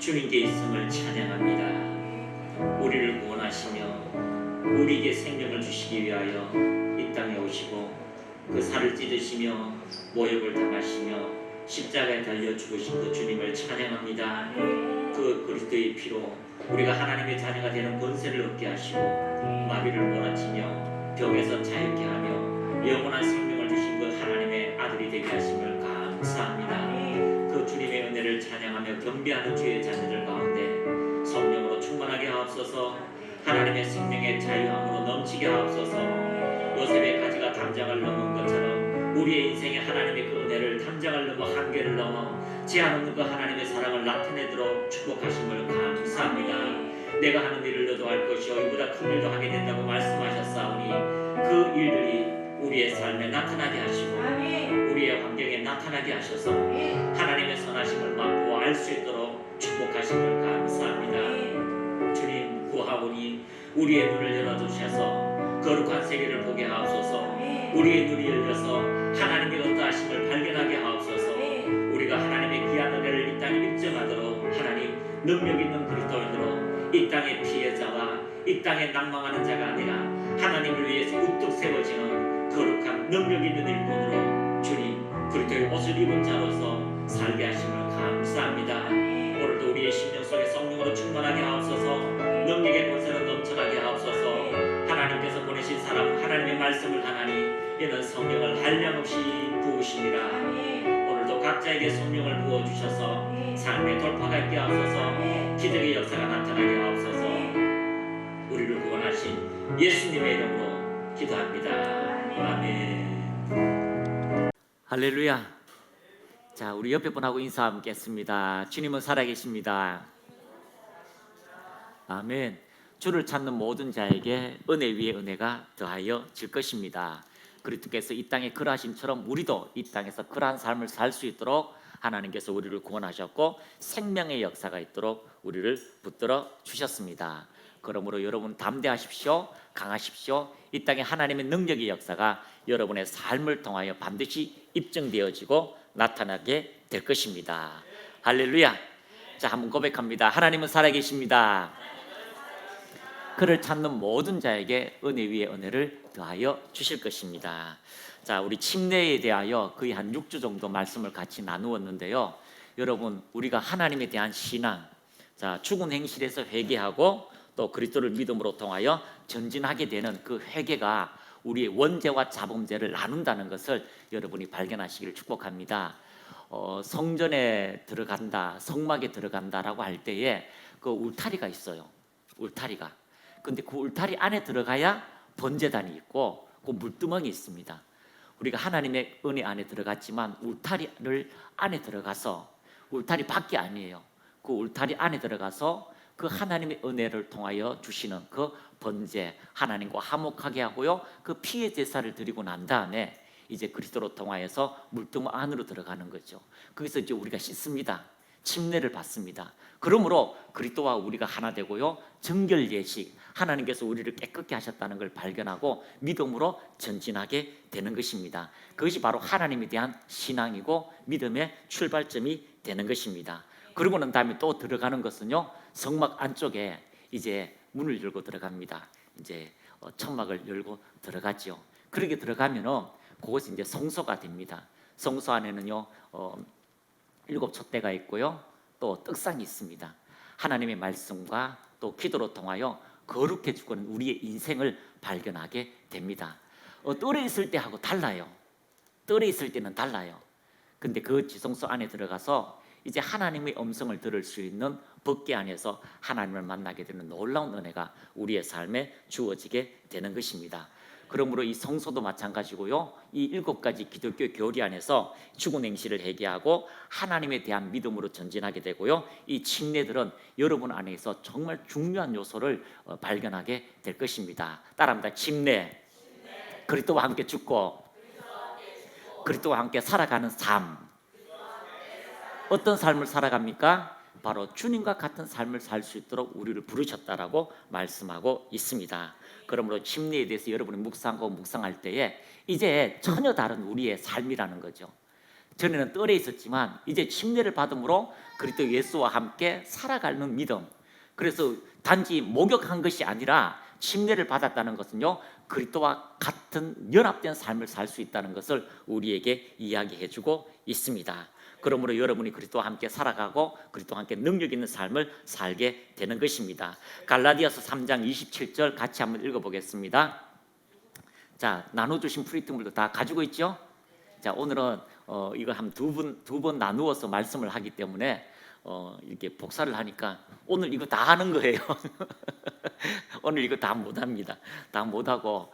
주님께 있음을 찬양합니다. 우리를 구원하시며 우리에게 생명을 주시기 위하여 이 땅에 오시고 그 살을 찢으시며 모욕을 당하시며 십자가에 달려 죽으신 그 주님을 찬양합니다. 그 그리스도의 피로 우리가 하나님의 자녀가 되는 권세를 얻게 하시고 마비를 몰아치며 병에서 자유케 하며 영원한 생명을 주신 그 하나님의 아들이 되게 하심을 감사합니다. 그 주님의 은혜를 찬양하며 경배하는 주의 자녀들 가운데 성령으로 충만하게 하옵소서. 하나님의 생명의 자유함으로 넘치게 하옵소서. 요셉의 가지가 담장을 넘은 것처럼 우리의 인생에 하나님의 그 은혜를 담장을 넘어 한계를 넘어 제한 없는 그 하나님의 사랑을 나타내도록 축복하심을 감사합니다. 내가 하는 일을 너도 할 것이요 이보다 큰 일도 하게 된다고 말씀하셨사오니 그 일들이 우리의 삶에 나타나게 하시고 우리의 환경에 나타나게 하셔서 하나님의 선하심을 맛보아 알 수 있도록 축복하심을 감사합니다. 주님 구하오니 우리의 눈을 열어주셔서 거룩한 세계를 보게 하옵소서. 우리의 눈이 열려서 하나님의 어떠하심을 발견하게 하옵소서. 우리가 하나님의 귀한 은혜를 이 땅에 입증하도록 하나님 능력 있는 그리스도인으로 이 땅의 피해자와 이 땅에 낭망하는 자가 아니라 하나님을 위해서 우뚝 세워지는 거룩한 능력 있는 일꾼으로 주님 그리스도의 옷을 입은 자로서 살게 하심을 감사합니다. 오늘도 우리의 심령 속에 성령으로 충만하게 하옵소서. 능력의 권세로 넘쳐나게 하옵소서. 하나님께서 보내신 사람 하나님의 말씀을 하나니 이는 성령을 한량없이 부으시니라. 오늘도 각자에게 성령을 부어주셔서 삶의 돌파가 있게 하옵소서. 기적의 역사가 나타나게 하옵소서. 우리를 구원하신 예수님의 이름으로 기도합니다. 아멘. 할렐루야. 자, 우리 옆에 분하고 인사 함께 했습니다. 주님은 살아계십니다. 아멘. 주를 찾는 모든 자에게 은혜 위에 은혜가 더하여 질 것입니다. 그리스도께서 이 땅에 그러하심처럼 우리도 이 땅에서 그러한 삶을 살 수 있도록 하나님께서 우리를 구원하셨고 생명의 역사가 있도록 우리를 붙들어 주셨습니다. 그러므로 여러분 담대하십시오. 강하십시오. 이 땅에 하나님의 능력의 역사가 여러분의 삶을 통하여 반드시 입증되어지고 나타나게 될 것입니다. 할렐루야. 자, 한번 고백합니다. 하나님은 살아계십니다. 그를 찾는 모든 자에게 은혜 위에 은혜를 더하여 주실 것입니다. 자, 우리 침례에 대하여 거의 한 6주 정도 말씀을 같이 나누었는데요. 여러분, 우리가 하나님에 대한 신앙, 자, 죽은 행실에서 회개하고 또 그리스도를 믿음으로 통하여 전진하게 되는 그 회개가 우리의 원죄와 자범죄를 나눈다는 것을 여러분이 발견하시기를 축복합니다. 성전에 들어간다, 성막에 들어간다라고 할 때에 그 울타리가 있어요. 울타리가. 근데 그 울타리 안에 들어가야 번제단이 있고 그 물두멍이 있습니다. 우리가 하나님의 은혜 안에 들어갔지만 울타리를 안에 들어가서 울타리 밖이 아니에요. 그 울타리 안에 들어가서 그 하나님의 은혜를 통하여 주시는 그 번제 하나님과 화목하게 하고요. 그 피의 제사를 드리고 난 다음에 이제 그리스도로 통하여서 물두멍 안으로 들어가는 거죠. 거기서 이제 우리가 씻습니다. 침례를 받습니다. 그러므로 그리스도와 우리가 하나 되고요. 정결 예식 하나님께서 우리를 깨끗게 하셨다는 걸 발견하고 믿음으로 전진하게 되는 것입니다. 그것이 바로 하나님에 대한 신앙이고 믿음의 출발점이 되는 것입니다. 그러고 난 다음에 또 들어가는 것은요. 성막 안쪽에 이제 문을 열고 들어갑니다. 이제 천막을 열고 들어가죠. 그렇게 들어가면은 그것이 이제 성소가 됩니다. 성소 안에는요 7 촛대가 있고요. 또 떡상이 있습니다. 하나님의 말씀과 또 기도로 통하여 거룩해 주고는 우리의 인생을 발견하게 됩니다. 뜰에 있을 때하고 달라요. 뜰에 있을 때는 달라요. 근데 그 지성소 안에 들어가서 이제 하나님의 음성을 들을 수 있는 법궤 안에서 하나님을 만나게 되는 놀라운 은혜가 우리의 삶에 주어지게 되는 것입니다. 그러므로 이 성소도 마찬가지고요. 이 7가지 기독교 교리 안에서 죽은 행실을 회개하고 하나님에 대한 믿음으로 전진하게 되고요. 이 침례들은 여러분 안에서 정말 중요한 요소를 발견하게 될 것입니다. 따라합니다. 침례. 그리스도와 함께 죽고 그리스도와 함께 살아가는 삶. 어떤 삶을 살아갑니까? 바로 주님과 같은 삶을 살 수 있도록 우리를 부르셨다라고 말씀하고 있습니다. 그러므로 침례에 대해서 여러분이 묵상하고 묵상할 때에 이제 전혀 다른 우리의 삶이라는 거죠. 전에는 뜰에 있었지만 이제 침례를 받음으로 그리스도 예수와 함께 살아가는 믿음. 그래서 단지 목욕한 것이 아니라 침례를 받았다는 것은요, 그리스도와 같은 연합된 삶을 살 수 있다는 것을 우리에게 이야기해주고 있습니다. 그러므로 여러분이 그리스도와 함께 살아가고 그리스도와 함께 능력 있는 삶을 살게 되는 것입니다. 갈라디아서 3장 27절 같이 한번 읽어보겠습니다. 자, 나눠주신 프리트물도 다 가지고 있죠? 자, 오늘은 이거 한 두 번 나누어서 말씀을 하기 때문에 이렇게 복사를 하니까 오늘 이거 다 하는 거예요. 오늘 이거 다 못합니다. 다 못하고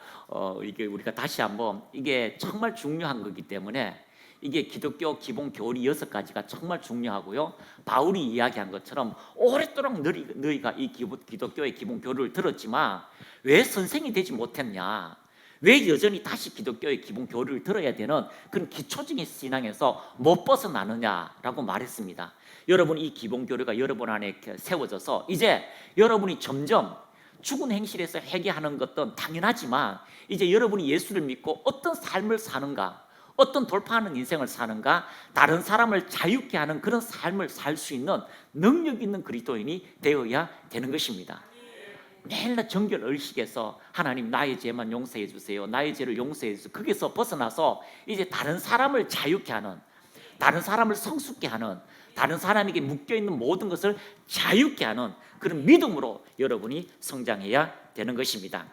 이게 우리가 다시 한번, 이게 정말 중요한 거기 때문에, 이게 기독교 기본 교리 6가지가 정말 중요하고요. 바울이 이야기한 것처럼 오랫도록 너희가 이 기독교의 기본 교리를 들었지만 왜 선생이 되지 못했냐, 왜 여전히 다시 기독교의 기본 교리를 들어야 되는 그런 기초적인 신앙에서 못 벗어나느냐라고 말했습니다. 여러분, 이 기본 교리가 여러분 안에 세워져서 이제 여러분이 점점 죽은 행실에서 회개하는 것도 당연하지만, 이제 여러분이 예수를 믿고 어떤 삶을 사는가, 어떤 돌파하는 인생을 사는가, 다른 사람을 자유케 하는 그런 삶을 살 수 있는 능력 있는 그리스도인이 되어야 되는 것입니다. 맨날 정결 의식에서 하나님 나의 죄만 용서해 주세요, 나의 죄를 용서해 주세요, 거기서 벗어나서 이제 다른 사람을 자유케 하는, 다른 사람을 성숙케 하는, 다른 사람에게 묶여있는 모든 것을 자유케 하는 그런 믿음으로 여러분이 성장해야 되는 것입니다.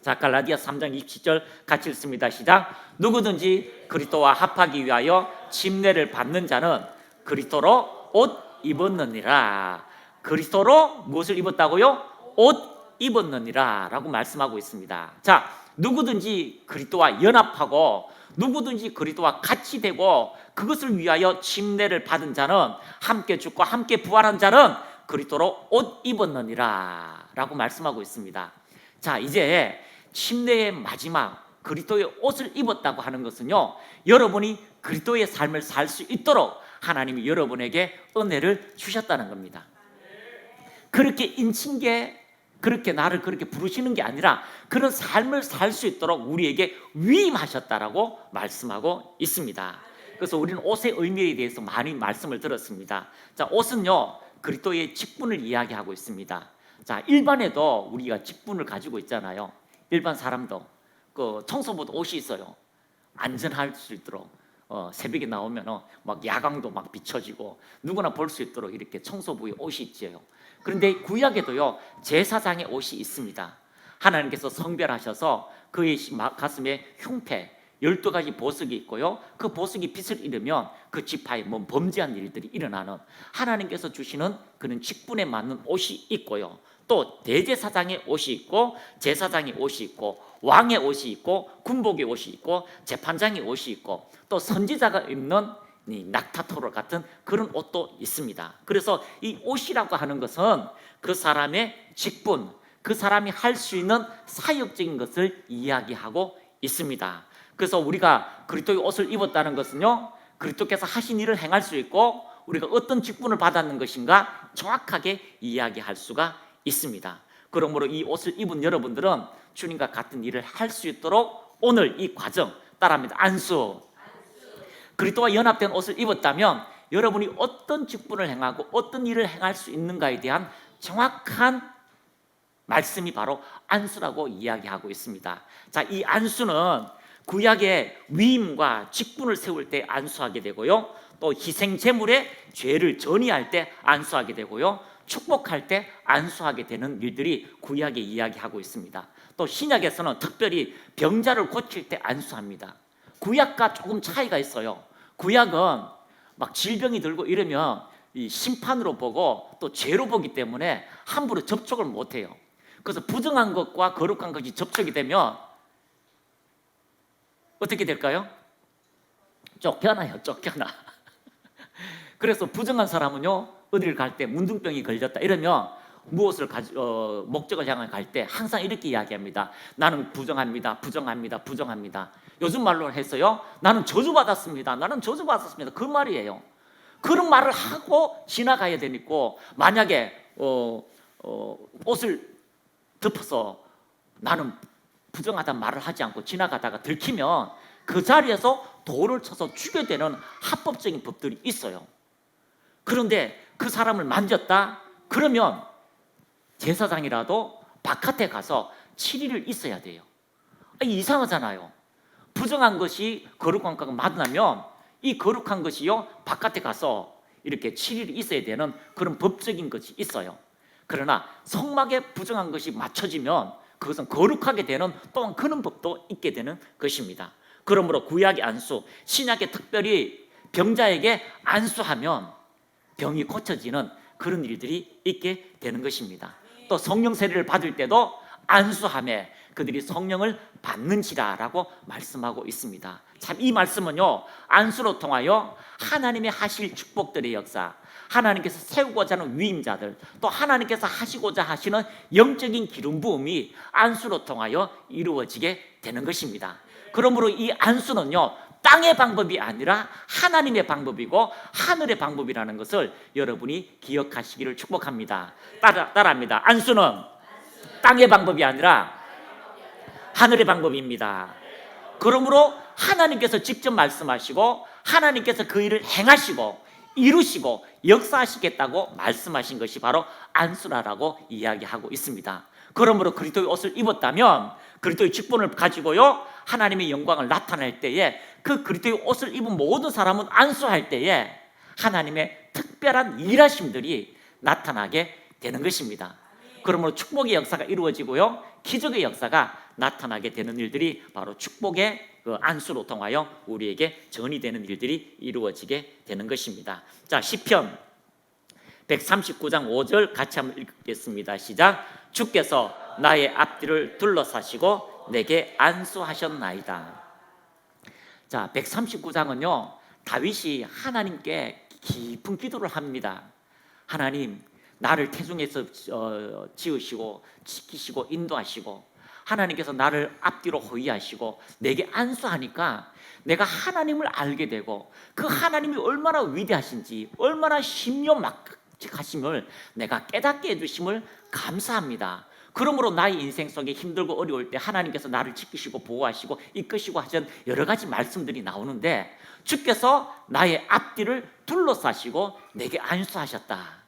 자, 갈라디아 3장 27절 같이 읽습니다. 시작. 누구든지 그리스도와 합하기 위하여 침례를 받는 자는 그리스도로 옷 입었느니라. 그리스도로 무엇을 입었다고요? 옷 입었느니라 라고 말씀하고 있습니다. 자, 누구든지 그리스도와 연합하고 누구든지 그리스도와 같이 되고 그것을 위하여 침례를 받은 자는, 함께 죽고 함께 부활한 자는 그리스도로 옷 입었느니라 라고 말씀하고 있습니다. 자, 이제 침례의 마지막 그리스도의 옷을 입었다고 하는 것은요, 여러분이 그리스도의 삶을 살 수 있도록 하나님이 여러분에게 은혜를 주셨다는 겁니다. 그렇게 인친 게, 그렇게 나를 그렇게 부르시는 게 아니라 그런 삶을 살 수 있도록 우리에게 위임하셨다라고 말씀하고 있습니다. 그래서 우리는 옷의 의미에 대해서 많이 말씀을 들었습니다. 자, 옷은요, 그리스도의 직분을 이야기하고 있습니다. 자, 일반에도 우리가 직분을 가지고 있잖아요. 일반 사람도 그 청소부도 옷이 있어요. 안전할 수 있도록 새벽에 나오면 막 야광도 막 비춰지고 누구나 볼 수 있도록 이렇게 청소부의 옷이 있지요. 그런데 구약에도요, 제사장의 옷이 있습니다. 하나님께서 성별하셔서 그의 가슴에 흉패 12가지 보석이 있고요, 그 보석이 빛을 잃으면 그 지파에 뭐 범죄한 일들이 일어나는, 하나님께서 주시는 그런 직분에 맞는 옷이 있고요, 또 대제사장의 옷이 있고 제사장의 옷이 있고 왕의 옷이 있고 군복의 옷이 있고 재판장의 옷이 있고 또 선지자가 입는 이 낙타토로 같은 그런 옷도 있습니다. 그래서 이 옷이라고 하는 것은 그 사람의 직분, 그 사람이 할 수 있는 사역적인 것을 이야기하고 있습니다. 그래서 우리가 그리스도의 옷을 입었다는 것은요, 그리스도께서 하신 일을 행할 수 있고 우리가 어떤 직분을 받았는 것인가 정확하게 이야기할 수가 있습니다. 그러므로 이 옷을 입은 여러분들은 주님과 같은 일을 할 수 있도록 오늘 이 과정 따라합니다. 안수. 그리스도와 연합된 옷을 입었다면 여러분이 어떤 직분을 행하고 어떤 일을 행할 수 있는가에 대한 정확한 말씀이 바로 안수라고 이야기하고 있습니다. 자, 이 안수는 구약의 위임과 직분을 세울 때 안수하게 되고요, 또 희생 제물에 죄를 전이할 때 안수하게 되고요, 축복할 때 안수하게 되는 일들이 구약에 이야기하고 있습니다. 또 신약에서는 특별히 병자를 고칠 때 안수합니다. 구약과 조금 차이가 있어요. 구약은 막 질병이 들고 이러면 이 심판으로 보고 또 죄로 보기 때문에 함부로 접촉을 못해요. 그래서 부정한 것과 거룩한 것이 접촉이 되면 어떻게 될까요? 쫓겨나요, 쫓겨나. 그래서 부정한 사람은요, 어디를 갈 때 문둥병이 걸렸다 이러면 무엇을 목적을 향해 갈 때 항상 이렇게 이야기합니다. 나는 부정합니다, 부정합니다, 부정합니다. 요즘 말로 해서요, 나는 저주받았습니다, 나는 저주받았습니다, 그 말이에요. 그런 말을 하고 지나가야 되니까, 만약에 옷을 덮어서 나는 부정하다는 말을 하지 않고 지나가다가 들키면 그 자리에서 돌을 쳐서 죽여야 되는 합법적인 법들이 있어요. 그런데 그 사람을 만졌다? 그러면 제사장이라도 바깥에 가서 7일을 있어야 돼요. 이상하잖아요. 부정한 것이 거룩한 것과 만나면 이 거룩한 것이요 바깥에 가서 이렇게 7일이 있어야 되는 그런 법적인 것이 있어요. 그러나 성막에 부정한 것이 맞춰지면 그것은 거룩하게 되는 또한 그런 법도 있게 되는 것입니다. 그러므로 구약의 안수, 신약에 특별히 병자에게 안수하면 병이 고쳐지는 그런 일들이 있게 되는 것입니다. 또 성령 세례를 받을 때도 안수함에 그들이 성령을 받는지라라고 말씀하고 있습니다. 참 이 말씀은요 안수로 통하여 하나님의 하실 축복들의 역사, 하나님께서 세우고자 하는 위임자들, 또 하나님께서 하시고자 하시는 영적인 기름 부음이 안수로 통하여 이루어지게 되는 것입니다. 그러므로 이 안수는요 땅의 방법이 아니라 하나님의 방법이고 하늘의 방법이라는 것을 여러분이 기억하시기를 축복합니다. 따라합니다. 안수는 땅의 방법이 아니라 하늘의 방법입니다. 그러므로 하나님께서 직접 말씀하시고 하나님께서 그 일을 행하시고 이루시고 역사하시겠다고 말씀하신 것이 바로 안수라라고 이야기하고 있습니다. 그러므로 그리스도의 옷을 입었다면 그리스도의 직분을 가지고요 하나님의 영광을 나타낼 때에 그 그리스도의 옷을 입은 모든 사람은 안수할 때에 하나님의 특별한 일하심들이 나타나게 되는 것입니다. 그러므로 축복의 역사가 이루어지고요 기적의 역사가 나타나게 되는 일들이 바로 축복의 그 안수로 통하여 우리에게 전이되는 일들이 이루어지게 되는 것입니다. 자, 시편 139장 5절 같이 한번 읽겠습니다. 시작. 주께서 나의 앞뒤를 둘러싸시고 내게 안수하셨나이다. 자, 139장은요 다윗이 하나님께 깊은 기도를 합니다. 하나님, 나를 태중에서 지으시고 지키시고 인도하시고 하나님께서 나를 앞뒤로 호위하시고 내게 안수하니까 내가 하나님을 알게 되고 그 하나님이 얼마나 위대하신지 얼마나 심령막직하심을 내가 깨닫게 해주심을 감사합니다. 그러므로 나의 인생 속에 힘들고 어려울 때 하나님께서 나를 지키시고 보호하시고 이끄시고 하신 여러 가지 말씀들이 나오는데 주께서 나의 앞뒤를 둘러싸시고 내게 안수하셨다.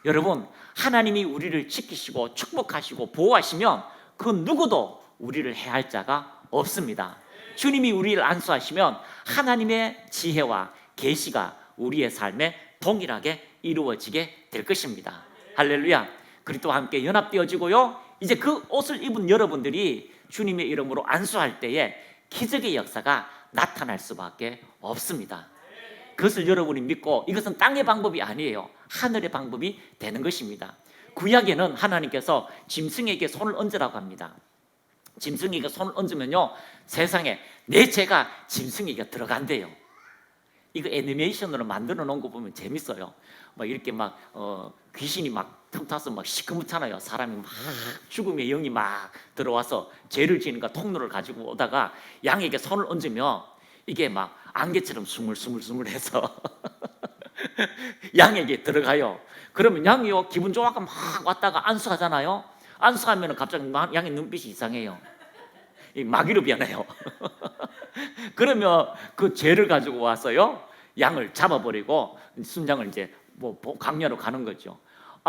여러분, 하나님이 우리를 지키시고 축복하시고 보호하시면 그 누구도 우리를 해할 자가 없습니다. 주님이 우리를 안수하시면 하나님의 지혜와 계시가 우리의 삶에 동일하게 이루어지게 될 것입니다. 할렐루야. 그리스도와 함께 연합되어지고요 이제 그 옷을 입은 여러분들이 주님의 이름으로 안수할 때에 기적의 역사가 나타날 수밖에 없습니다. 그것을 여러분이 믿고 이것은 땅의 방법이 아니에요. 하늘의 방법이 되는 것입니다. 구약에는 하나님께서 짐승에게 손을 얹으라고 합니다. 짐승에게 손을 얹으면요 세상에 내 죄가 짐승에게 들어간대요. 이거 애니메이션으로 만들어 놓은 거 보면 재밌어요. 막 이렇게 막 귀신이 막 틈타서 막 시커멓잖아요. 사람이 막 죽음의 영이 막 들어와서 죄를 지니까 통로를 가지고 오다가 양에게 손을 얹으면 이게 막 안개처럼 스물스물해서 양에게 들어가요. 그러면 양이요 기분 좋아가 막 왔다가 안수하잖아요. 안수하면 갑자기 양의 눈빛이 이상해요. 마귀로 변해요. 그러면 그 죄를 가지고 와서요 양을 잡아버리고 순장을 이제 뭐 강요로 가는 거죠.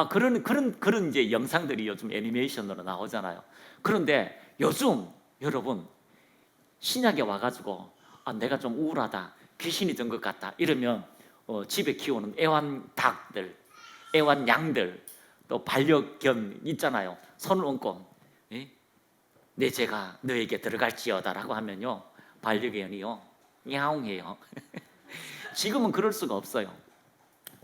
그런 이제 영상들이 요즘 애니메이션으로 나오잖아요. 그런데 요즘 여러분 신약에 와가지고 내가 좀 우울하다, 귀신이 든 것 같다 이러면 집에 키우는 애완닭들, 애완양들, 또 반려견 있잖아요. 손을 얹고 내 죄가 너에게 들어갈지어다라고 하면요 반려견이요 야옹해요. 지금은 그럴 수가 없어요.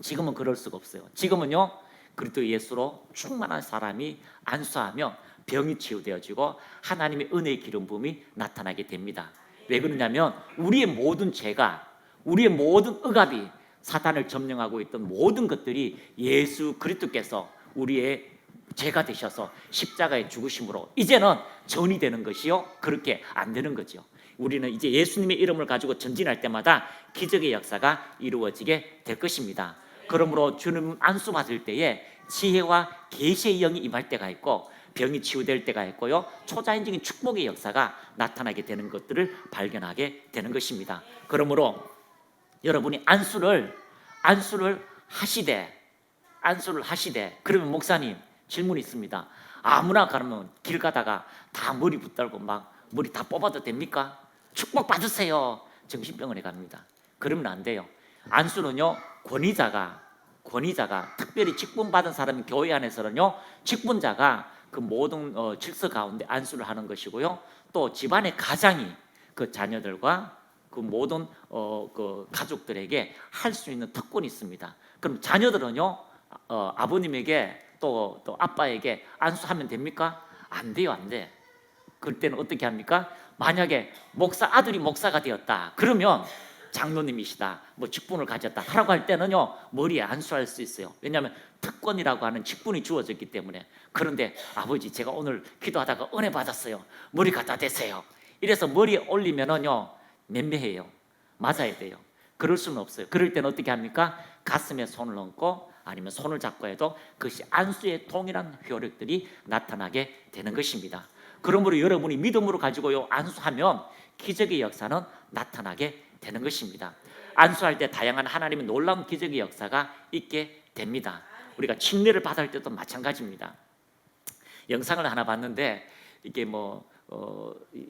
지금은요 그리스도 예수로 충만한 사람이 안수하며 병이 치유되어지고 하나님의 은혜의 기름 부음이 나타나게 됩니다. 왜 그러냐면 우리의 모든 죄가, 우리의 모든 억압이, 사탄을 점령하고 있던 모든 것들이 예수 그리스도께서 우리의 죄가 되셔서 십자가에 죽으심으로 이제는 전이 되는 것이요 그렇게 안 되는 거죠. 우리는 이제 예수님의 이름을 가지고 전진할 때마다 기적의 역사가 이루어지게 될 것입니다. 그러므로 주님 안수 받을 때에 지혜와 계시의 영이 임할 때가 있고 병이 치유될 때가 있고요, 초자연적인 축복의 역사가 나타나게 되는 것들을 발견하게 되는 것입니다. 그러므로 여러분이 안수를 하시되 그러면 목사님 질문이 있습니다. 아무나 가면 길 가다가 다 머리 붙들고 막 머리 다 뽑아도 됩니까? 축복 받으세요. 정신병원에 갑니다. 그러면 안 돼요. 안수는요, 권위자가 특별히 직분 받은 사람이 교회 안에서는요, 직분자가 그 모든 질서 가운데 안수를 하는 것이고요, 또 집안의 가장이 그 자녀들과 그 모든 그 가족들에게 할 수 있는 특권이 있습니다. 그럼 자녀들은요, 아버님에게 또 아빠에게 안수하면 됩니까? 안 돼요, 안 돼. 그럴 때는 어떻게 합니까? 만약에 아들이 목사가 되었다 그러면 장로님이시다, 뭐 직분을 가졌다 하라고 할 때는요, 머리에 안수할 수 있어요. 왜냐하면 특권이라고 하는 직분이 주어졌기 때문에. 그런데 아버지, 제가 오늘 기도하다가 은혜 받았어요, 머리 갖다 대세요, 이래서 머리에 올리면은요, 맴매해요. 맞아야 돼요. 그럴 수는 없어요. 그럴 때는 어떻게 합니까? 가슴에 손을 얹고 아니면 손을 잡고 해도 그것이 안수의 동일한 효력들이 나타나게 되는 것입니다. 그러므로 여러분이 믿음으로 가지고요, 안수하면 기적의 역사는 나타나게 되는 것입니다. 안수할 때 다양한 하나님의 놀라운 기적의 역사가 있게 됩니다. 우리가 침례를 받을 때도 마찬가지입니다. 영상을 하나 봤는데 이게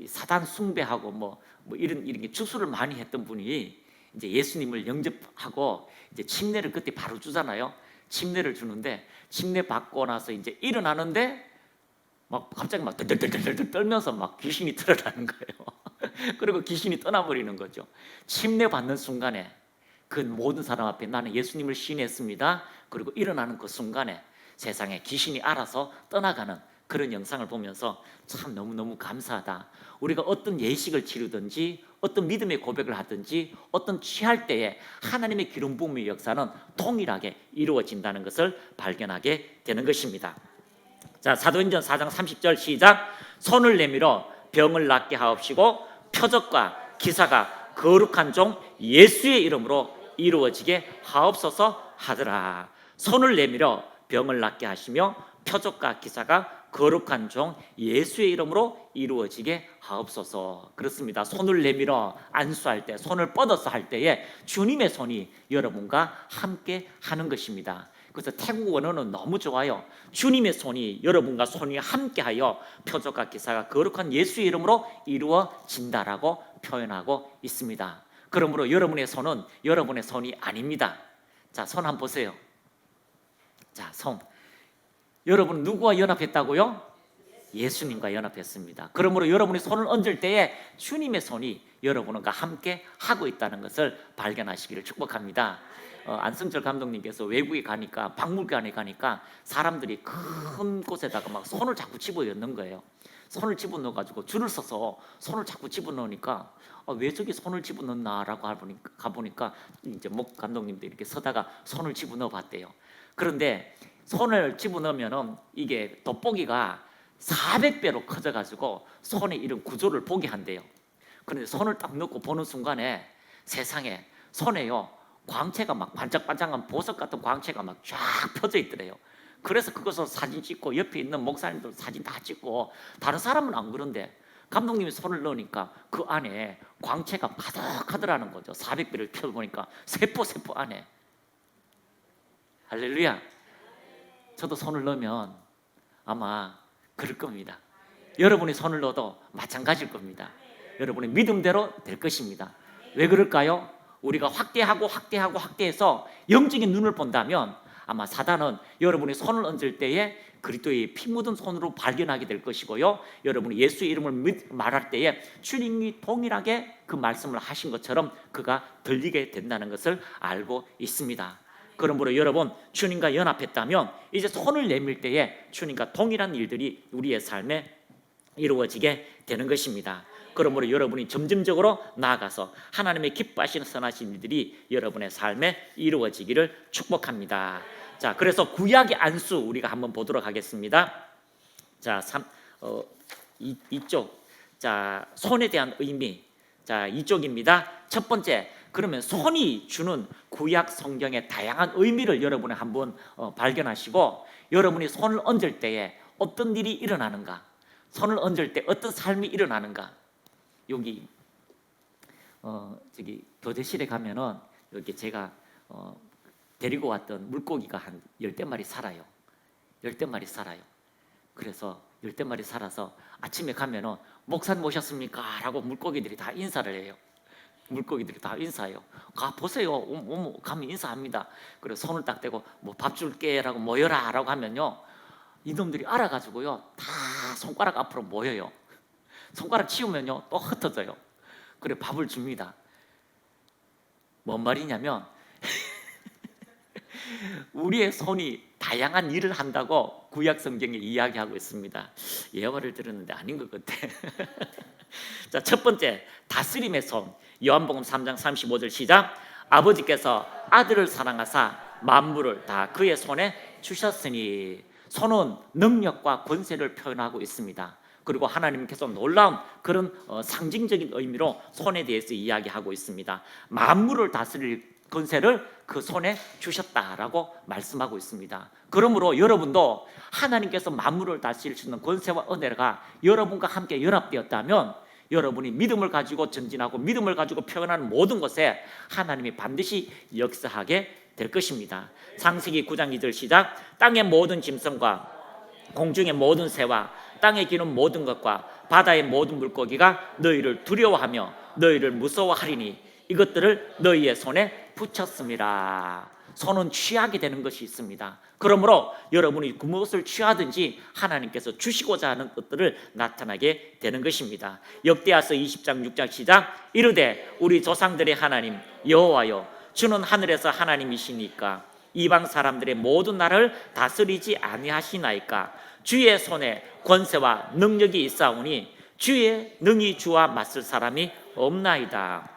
사단 숭배하고 이런 주술을 많이 했던 분이 이제 예수님을 영접하고 이제 침례를 그때 바로 주잖아요. 침례를 주는데 침례 받고 나서 이제 일어나는데 막 갑자기 막 덜덜덜덜 떨면서 막 귀신이 들어가는 거예요. 그리고 귀신이 떠나버리는 거죠. 침례 받는 순간에 그 모든 사람 앞에 나는 예수님을 시인했습니다. 그리고 일어나는 그 순간에 세상에 귀신이 알아서 떠나가는 그런 영상을 보면서 참 너무너무 감사하다. 우리가 어떤 예식을 치르든지 어떤 믿음의 고백을 하든지 어떤 취할 때에 하나님의 기름 부음의 역사는 동일하게 이루어진다는 것을 발견하게 되는 것입니다. 자, 사도행전 4장 30절 시작. 손을 내밀어 병을 낫게 하옵시고 표적과 기사가 거룩한 종 예수의 이름으로 이루어지게 하옵소서 하더라. 손을 내밀어 병을 낫게 하시며 표적과 기사가 거룩한 종 예수의 이름으로 이루어지게 하옵소서. 그렇습니다. 손을 내밀어 안수할 때, 손을 뻗어서 할 때에 주님의 손이 여러분과 함께 하는 것입니다. 그래서 태국 원어는 너무 좋아요. 주님의 손이 여러분과 손이 함께하여 표적과 기사가 거룩한 예수의 이름으로 이루어진다라고 표현하고 있습니다. 그러므로 여러분의 손은 여러분의 손이 아닙니다. 자, 손 한번 보세요. 자, 손. 여러분 누구와 연합했다고요? 예수님과 연합했습니다. 그러므로 여러분이 손을 얹을 때에 주님의 손이 여러분과 함께 하고 있다는 것을 발견하시기를 축복합니다. 안승철 감독님께서 외국에 가니까 박물관에 가니까 사람들이 큰 곳에다가 막 손을 자꾸 집어넣는 거예요. 손을 집어넣어가지고 줄을 서서 손을 자꾸 집어넣으니까 왜 저기 손을 집어넣나라고 가보니까 이제 목 감독님도 이렇게 서다가 손을 집어넣어 봤대요. 그런데 손을 집어넣으면 이게 돋보기가 400배로 커져가지고 손의 이런 구조를 보게 한대요. 그런데 손을 딱 넣고 보는 순간에 세상에 손에요 광채가 막 반짝반짝한 보석 같은 광채가 막 쫙 펴져 있더래요. 그래서 그것을 사진 찍고 옆에 있는 목사님들 사진 다 찍고, 다른 사람은 안 그런데 감독님이 손을 넣으니까 그 안에 광채가 가득하더라는 거죠. 400배를 펴보니까 세포 안에. 할렐루야. 저도 손을 넣으면 아마 그럴 겁니다. 여러분이 손을 넣어도 마찬가지일 겁니다. 여러분의 믿음대로 될 것입니다. 왜 그럴까요? 우리가 확대해서 영적인 눈을 본다면 아마 사단은 여러분이 손을 얹을 때에 그리스도의 피 묻은 손으로 발견하게 될 것이고요, 여러분이 예수의 이름을 말할 때에 주님이 동일하게 그 말씀을 하신 것처럼 그가 들리게 된다는 것을 알고 있습니다. 그러므로 여러분 주님과 연합했다면 이제 손을 내밀 때에 주님과 동일한 일들이 우리의 삶에 이루어지게 되는 것입니다. 그러므로 여러분이 점점적으로 나아가서 하나님의 기뻐하시는 선하신 일들이 여러분의 삶에 이루어지기를 축복합니다. 자, 그래서 구약의 안수 우리가 한번 보도록 하겠습니다. 자, 이쪽. 자, 손에 대한 의미. 자, 이쪽입니다. 첫 번째, 그러면 손이 주는 구약 성경의 다양한 의미를 여러분이 한번 발견하시고, 여러분이 손을 얹을 때에 어떤 일이 일어나는가, 손을 얹을 때 어떤 삶이 일어나는가. 여기 저기 교대실에 가면은 여기 제가 데리고 왔던 물고기가 한 10대 마리 살아요. 10대 마리 살아요. 그래서 10대 마리 살아서 아침에 가면은 목사님 오셨습니까? 라고 물고기들이 다 인사를 해요. 물고기들이 다 인사해요. 가 보세요. 가면 인사합니다. 그래서 손을 딱 대고 뭐 밥 줄게 라고 모여라 라고 하면요, 이놈들이 알아가지고요 다 손가락 앞으로 모여요. 손가락 치우면요 또 흩어져요. 그래 밥을 줍니다. 뭔 말이냐면 우리의 손이 다양한 일을 한다고 구약 성경에 이야기하고 있습니다. 예화를 들었는데 아닌 것 같아. 자, 첫 번째, 다스림의 손. 요한복음 3장 35절 시작. 아버지께서 아들을 사랑하사 만물을 다 그의 손에 주셨으니. 손은 능력과 권세를 표현하고 있습니다. 그리고 하나님께서 놀라운 그런 상징적인 의미로 손에 대해서 이야기하고 있습니다. 만물을 다스릴 권세를 그 손에 주셨다라고 말씀하고 있습니다. 그러므로 여러분도 하나님께서 만물을 다스릴 수 있는 권세와 은혜가 여러분과 함께 연합되었다면 여러분이 믿음을 가지고 전진하고 믿음을 가지고 표현하는 모든 것에 하나님이 반드시 역사하게 될 것입니다. 창세기 9장 2절 시작. 땅의 모든 짐승과 공중의 모든 새와 땅에 기는 모든 것과 바다의 모든 물고기가 너희를 두려워하며 너희를 무서워하리니 이것들을 너희의 손에 붙였습니다. 손은 취하게 되는 것이 있습니다. 그러므로 여러분이 무엇을 취하든지 하나님께서 주시고자 하는 것들을 나타나게 되는 것입니다. 역대하서 20장 6절 시작. 이르되 우리 조상들의 하나님 여호와여, 주는 하늘에서 하나님이시니까 이방 사람들의 모든 나라를 다스리지 아니하시나이까. 주의 손에 권세와 능력이 있사오니 주의 능히 주와 맞설 사람이 없나이다.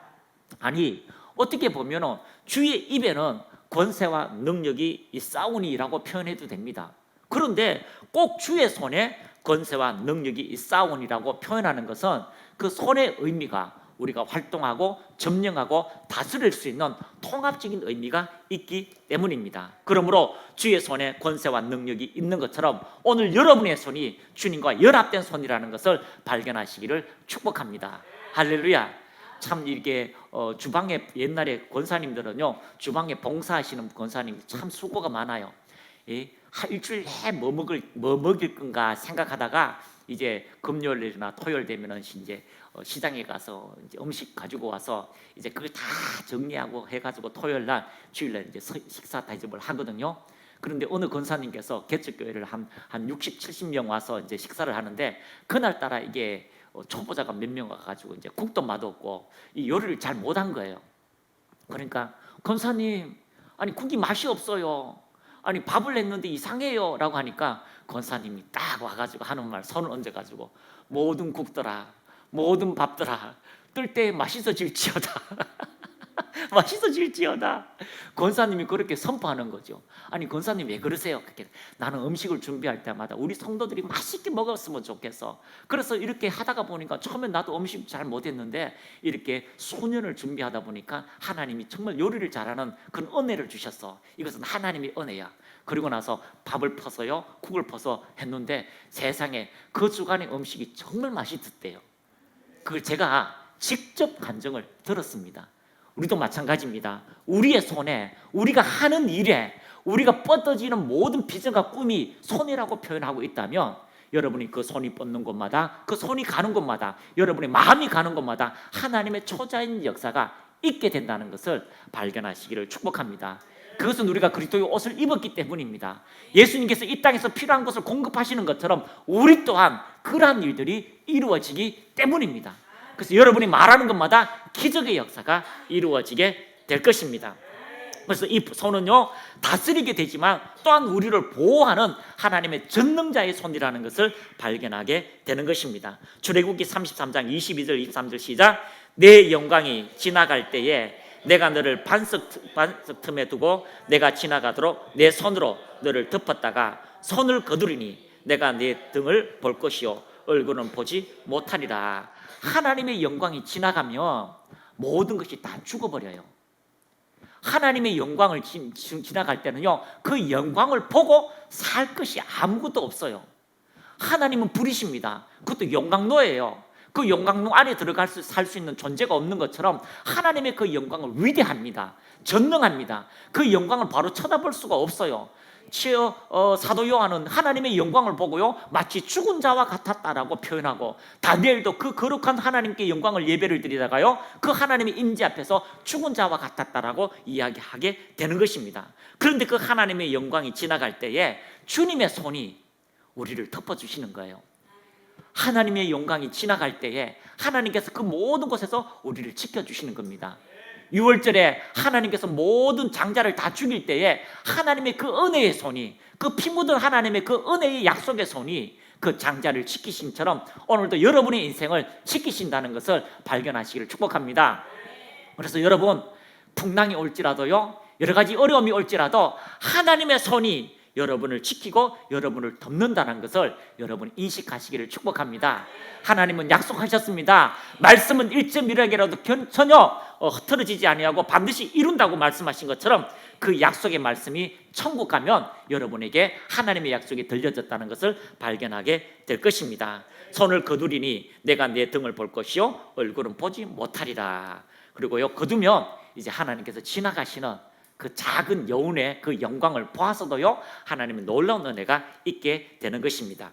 아니, 어떻게 보면 주의 입에는 권세와 능력이 있사오니라고 표현해도 됩니다. 그런데 꼭 주의 손에 권세와 능력이 있사오니라고 표현하는 것은 그 손의 의미가 우리가 활동하고 점령하고 다스릴 수 있는 통합적인 의미가 있기 때문입니다. 그러므로 주의 손에 권세와 능력이 있는 것처럼 오늘 여러분의 손이 주님과 연합된 손이라는 것을 발견하시기를 축복합니다. 할렐루야. 참 이렇게 주방에 옛날에 권사님들은요, 주방에 봉사하시는 권사님 참 수고가 많아요. 일주일 내에 뭐 먹일 건가 생각하다가 이제 금요일이나 토요일 되면은 이제 시장에 가서 이제 음식 가지고 와서 이제 그걸 다 정리하고 해가지고 토요일 날 주일 날 이제 식사 대접을 하거든요. 그런데 어느 권사님께서 개척교회를 한 60, 70명 와서 이제 식사를 하는데 그날따라 이게 초보자가 몇 명 와가지고 이제 국도 맛없고 이 요리를 잘 못한 거예요. 그러니까 권사님, 아니 국이 맛이 없어요. 아니 밥을 냈는데 이상해요 라고 하니까 권사님이 딱 와가지고 하는 말, 손을 얹어가지고 모든 국더라, 모든 밥더라, 뜰 때 맛있어질지어다. 맛있어질지어다. 권사님이 그렇게 선포하는 거죠. 아니 권사님 왜 그러세요? 나는 음식을 준비할 때마다 우리 성도들이 맛있게 먹었으면 좋겠어. 그래서 이렇게 하다가 보니까 처음엔 나도 음식 잘 못했는데 이렇게 수년을 준비하다 보니까 하나님이 정말 요리를 잘하는 그런 은혜를 주셨어. 이것은 하나님의 은혜야. 그리고 나서 밥을 퍼서요, 국을 퍼서 했는데 세상에 그 주간의 음식이 정말 맛있었대요. 그걸 제가 직접 간증을 들었습니다. 우리도 마찬가지입니다. 우리의 손에, 우리가 하는 일에, 우리가 뻗어지는 모든 비전과 꿈이 손이라고 표현하고 있다면 여러분이 그 손이 뻗는 곳마다, 그 손이 가는 곳마다, 여러분의 마음이 가는 곳마다 하나님의 초자인 역사가 있게 된다는 것을 발견하시기를 축복합니다. 그것은 우리가 그리스도의 옷을 입었기 때문입니다. 예수님께서 이 땅에서 필요한 것을 공급하시는 것처럼 우리 또한 그러한 일들이 이루어지기 때문입니다. 그래서 여러분이 말하는 것마다 기적의 역사가 이루어지게 될 것입니다. 그래서 이 손은요, 다스리게 되지만 또한 우리를 보호하는 하나님의 전능자의 손이라는 것을 발견하게 되는 것입니다. 출애굽기 33장 22절 23절 시작. 내 영광이 지나갈 때에 내가 너를 반석 틈에 두고 내가 지나가도록 내 손으로 너를 덮었다가 손을 거두리니 내가 네 등을 볼 것이요 얼굴은 보지 못하리라. 하나님의 영광이 지나가면 모든 것이 다 죽어버려요. 하나님의 영광을 지나갈 때는요, 그 영광을 보고 살 것이 아무것도 없어요. 하나님은 불이십니다. 그것도 영광로예요. 그 영광로 안에 살 수 있는 존재가 없는 것처럼 하나님의 그 영광을 위대합니다. 전능합니다. 그 영광을 바로 쳐다볼 수가 없어요. 사도 요한은 하나님의 영광을 보고요 마치 죽은 자와 같았다라고 표현하고, 다니엘도 그 거룩한 하나님께 영광을 예배를 드리다가요 그 하나님의 임재 앞에서 죽은 자와 같았다라고 이야기하게 되는 것입니다. 그런데 그 하나님의 영광이 지나갈 때에 주님의 손이 우리를 덮어주시는 거예요. 하나님의 영광이 지나갈 때에 하나님께서 그 모든 곳에서 우리를 지켜주시는 겁니다. 6월절에 하나님께서 모든 장자를 다 죽일 때에 하나님의 그 은혜의 손이, 그 피 묻은 하나님의 그 은혜의 약속의 손이 그 장자를 지키신처럼 오늘도 여러분의 인생을 지키신다는 것을 발견하시기를 축복합니다. 그래서 여러분, 풍랑이 올지라도요, 여러 가지 어려움이 올지라도 하나님의 손이 여러분을 지키고 여러분을 덮는다는 것을 여러분 인식하시기를 축복합니다. 하나님은 약속하셨습니다. 말씀은 1.1억이라도 전혀 흐트러지지 아니하고 반드시 이룬다고 말씀하신 것처럼 그 약속의 말씀이 천국 가면 여러분에게 하나님의 약속이 들려졌다는 것을 발견하게 될 것입니다. 손을 거두리니 내가 내 등을 볼 것이요 얼굴은 보지 못하리라. 그리고요, 거두면 이제 하나님께서 지나가시는 그 작은 여운의 그 영광을 보아서도요 하나님의 놀라운 은혜가 있게 되는 것입니다.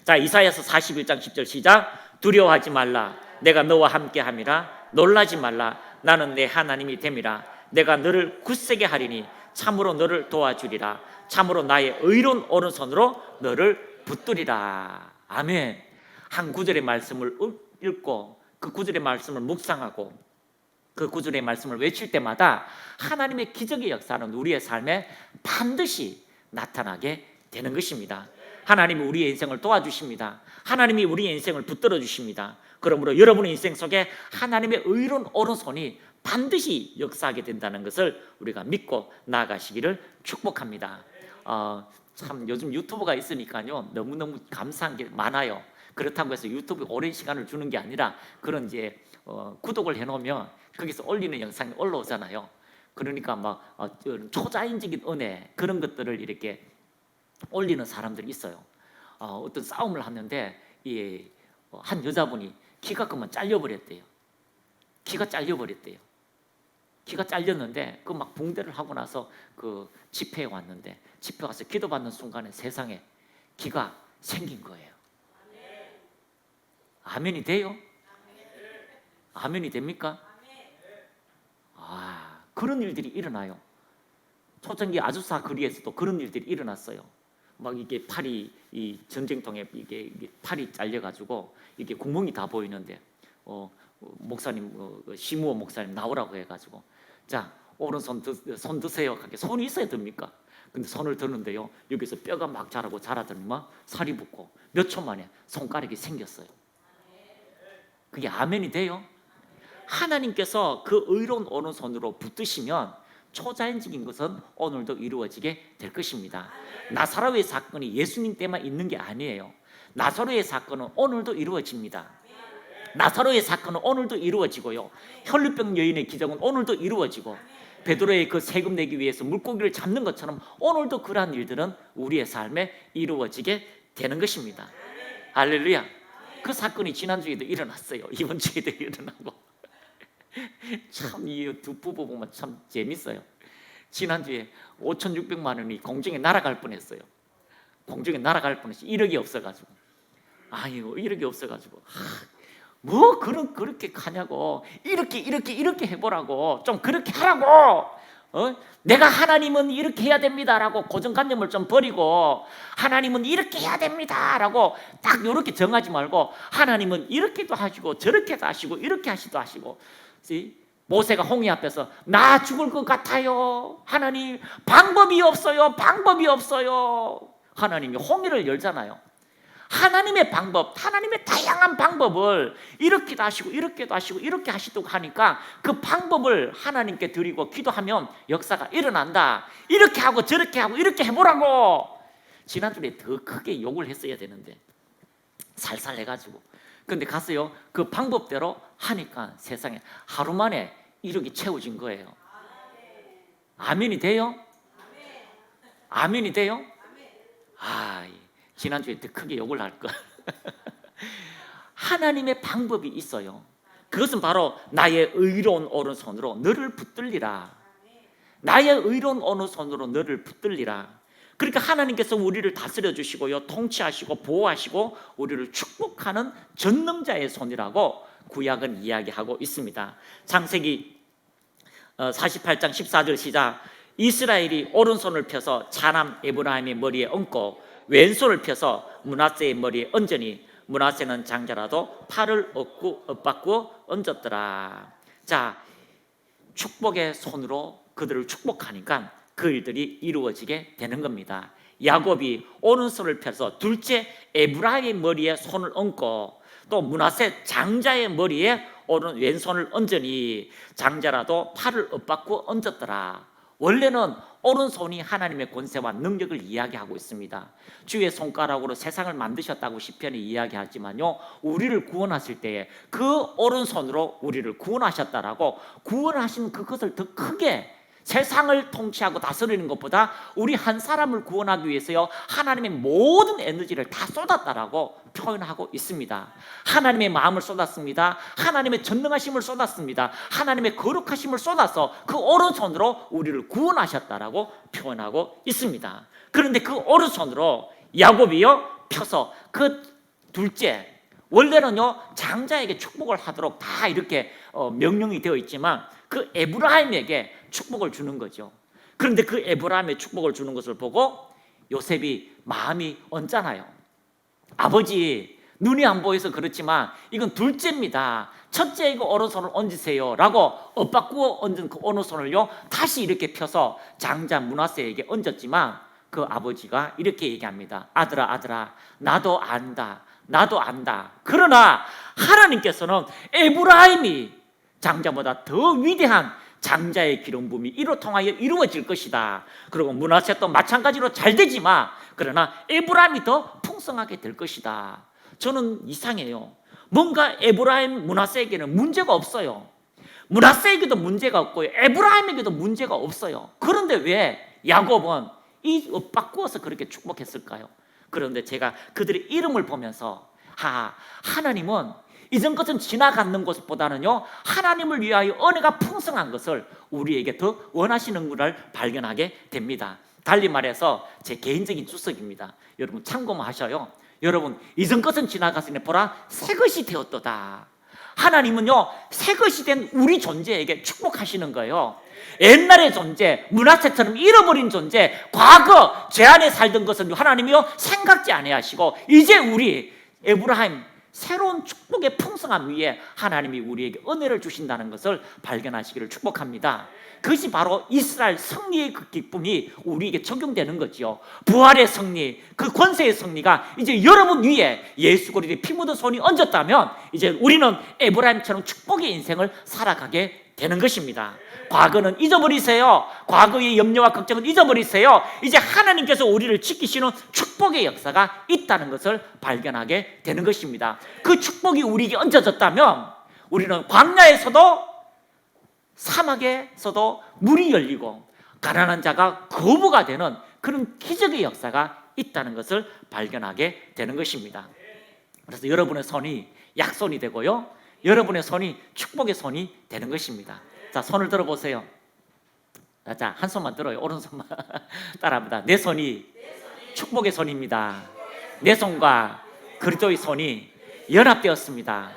자, 이사야서 41장 10절 시작. 두려워하지 말라. 내가 너와 함께함이라. 놀라지 말라. 나는 내 하나님이 됨이라. 내가 너를 굳세게 하리니 참으로 너를 도와주리라. 참으로 나의 의로운 오른손으로 너를 붙들리라. 아멘. 한 구절의 말씀을 읽고 그 구절의 말씀을 묵상하고 그 구절의 말씀을 외칠 때마다 하나님의 기적의 역사는 우리의 삶에 반드시 나타나게 되는 것입니다. 하나님이 우리의 인생을 도와주십니다. 하나님이 우리의 인생을 붙들어 주십니다. 그러므로 여러분의 인생 속에 하나님의 의로운 오른손이 반드시 역사하게 된다는 것을 우리가 믿고 나아가시기를 축복합니다. 참 요즘 유튜브가 있으니까요 너무너무 감사한 게 많아요. 그렇다고 해서 유튜브에 오랜 시간을 주는 게 아니라 그런 이제 구독을 해놓으면 거기서 올리는 영상이 올라오잖아요. 그러니까 막 초자연적인 은혜 그런 것들을 이렇게 올리는 사람들이 있어요. 어떤 싸움을 하는데 한 여자분이 키가 그만 잘려버렸대요. 키가 잘렸는데 그 막 붕대를 하고 나서 그 집회에 왔는데 집회 가서 기도받는 순간에 세상에 키가 생긴 거예요. 아멘이 돼요? 아멘이 됩니까? 그런 일들이 일어나요. 초창기 아주사 거리에서도 그런 일들이 일어났어요. 막 이게 팔이 이 전쟁통에 이게 팔이 잘려가지고 이게 구멍이 다 보이는데 목사님 시무어 목사님 나오라고 해가지고 자 오른손 손 드세요. 손이 있어야 됩니까? 근데 손을 드는데요 여기서 뼈가 막 자라더니만 살이 붙고 몇 초 만에 손가락이 생겼어요. 그게 아멘이 돼요? 하나님께서 그 의로운 오른손으로 붙드시면 초자연적인 것은 오늘도 이루어지게 될 것입니다. 나사로의 사건이 예수님 때만 있는 게 아니에요. 나사로의 사건은 오늘도 이루어집니다. 나사로의 사건은 오늘도 이루어지고요. 혈루병 여인의 기적은 오늘도 이루어지고 베드로의 그 세금 내기 위해서 물고기를 잡는 것처럼 오늘도 그러한 일들은 우리의 삶에 이루어지게 되는 것입니다. 할렐루야. 그 사건이 지난주에도 일어났어요. 이번 주에도 일어나고 참 이 두 부부 보면 참 재밌어요. 지난주에 5,600만 원이 공중에 날아갈 뻔했어요. 공중에 날아갈 뻔했어요. 1억이 없어가지고. 아유 1억이 없어가지고 뭐 그렇게 가냐고. 이렇게 해보라고. 좀 그렇게 하라고. 내가 하나님은 이렇게 해야 됩니다라고 고정관념을 좀 버리고 하나님은 이렇게 해야 됩니다라고 딱 이렇게 정하지 말고 하나님은 이렇게도 하시고 저렇게도 하시고 이렇게 하시도 하시고. 모세가 홍해 앞에서 나 죽을 것 같아요. 하나님 방법이 없어요. 하나님이 홍해를 열잖아요. 하나님의 방법, 하나님의 다양한 방법을 이렇게도 하시고 이렇게도 하시고 이렇게 하시도록 하니까 그 방법을 하나님께 드리고 기도하면 역사가 일어난다. 이렇게 하고 저렇게 하고 이렇게 해보라고. 지난주에 더 크게 욕을 했어야 되는데 살살 해가지고 근데 갔어요. 그 방법대로 하니까 세상에 하루 만에 1억이 채워진 거예요. 아멘이 돼요? 아멘이 돼요? 지난주에 더 크게 욕을 할 거. 하나님의 방법이 있어요. 그것은 바로 나의 의로운 오른손으로 너를 붙들리라. 나의 의로운 오른손으로 너를 붙들리라. 그러니까 하나님께서 우리를 다스려 주시고요, 통치하시고 보호하시고 우리를 축복하는 전능자의 손이라고 구약은 이야기하고 있습니다. 창세기 48장 14절 시작. 이스라엘이 오른손을 펴서 차남 에브라임의 머리에 얹고 왼손을 펴서 므낫세의 머리에 얹으니 므낫세는 장자라도 팔을 엇받고 얹었더라. 자, 축복의 손으로 그들을 축복하니까 그 일들이 이루어지게 되는 겁니다. 야곱이 오른손을 펴서 둘째 에브라임의 머리에 손을 얹고 또 므낫세 장자의 머리에 왼손을 얹으니 장자라도 팔을 엇받고 얹었더라. 원래는 오른손이 하나님의 권세와 능력을 이야기하고 있습니다. 주의 손가락으로 세상을 만드셨다고 시편이 이야기하지만요, 우리를 구원하실 때에 그 오른손으로 우리를 구원하셨다라고, 구원하신 그것을 더 크게 세상을 통치하고 다스리는 것보다 우리 한 사람을 구원하기 위해서요, 하나님의 모든 에너지를 다 쏟았다라고 표현하고 있습니다. 하나님의 마음을 쏟았습니다. 하나님의 전능하심을 쏟았습니다. 하나님의 거룩하심을 쏟아서 그 오른손으로 우리를 구원하셨다라고 표현하고 있습니다. 그런데 그 오른손으로 야곱이요 펴서 그 둘째, 원래는요 장자에게 축복을 하도록 다 이렇게 명령이 되어 있지만 그 에브라임에게 축복을 주는 거죠. 그런데 그 에브라임의 축복을 주는 것을 보고 요셉이 마음이 언짢아요. 아버지, 눈이 안 보여서 그렇지만 이건 둘째입니다. 첫째 이거 오른손을 얹으세요 라고 엇바꾸어 얹은 그 오른손을요 다시 이렇게 펴서 장자 므낫세에게 얹었지만 그 아버지가 이렇게 얘기합니다. 아들아, 나도 안다. 그러나 하나님께서는 에브라임이 장자보다 더 위대한 장자의 기름 부음이 이로 통하여 이루어질 것이다. 그리고 므낫세도 마찬가지로 잘 되지만 그러나 에브라임이 더 풍성하게 될 것이다. 저는 이상해요. 뭔가 에브라임 므낫세에게는 문제가 없어요. 므낫세에게도 문제가 없고요, 에브라임에게도 문제가 없어요. 그런데 왜 야곱은 바꾸어서 그렇게 축복했을까요? 그런데 제가 그들의 이름을 보면서 하나님은 이전 것은 지나가는 것보다는요 하나님을 위하여 은혜가 풍성한 것을 우리에게 더 원하시는 것을 발견하게 됩니다. 달리 말해서 제 개인적인 주석입니다. 여러분 참고만 하셔요. 여러분, 이전 것은 지나갔으니 보라 새 것이 되었도다. 하나님은요 새 것이 된 우리 존재에게 축복하시는 거예요. 옛날의 존재, 므낫세처럼 잃어버린 존재, 과거 죄 안에 살던 것은 하나님이요 생각지 아니하시고 이제 우리 에브라임 새로운 축복의 풍성함 위에 하나님이 우리에게 은혜를 주신다는 것을 발견하시기를 축복합니다. 그것이 바로 이스라엘 승리의 그 기쁨이 우리에게 적용되는 거죠. 부활의 승리, 그 권세의 승리가 이제 여러분 위에 예수 그리스도의 피 묻은 손이 얹었다면 이제 우리는 에브라임처럼 축복의 인생을 살아가게 되는 것입니다. 과거는 잊어버리세요. 과거의 염려와 걱정은 잊어버리세요. 이제 하나님께서 우리를 지키시는 축복의 역사가 있다는 것을 발견하게 되는 것입니다. 그 축복이 우리에게 얹어졌다면 우리는 광야에서도 사막에서도 물이 열리고 가난한 자가 거부가 되는 그런 기적의 역사가 있다는 것을 발견하게 되는 것입니다. 그래서 여러분의 손이 약손이 되고요, 여러분의 손이 축복의 손이 되는 것입니다. 자, 손을 들어보세요. 자, 한 손만 들어요. 오른손만 따라합니다. 내 손이 축복의 손입니다. 내 손과 그리스도의 손이 연합되었습니다.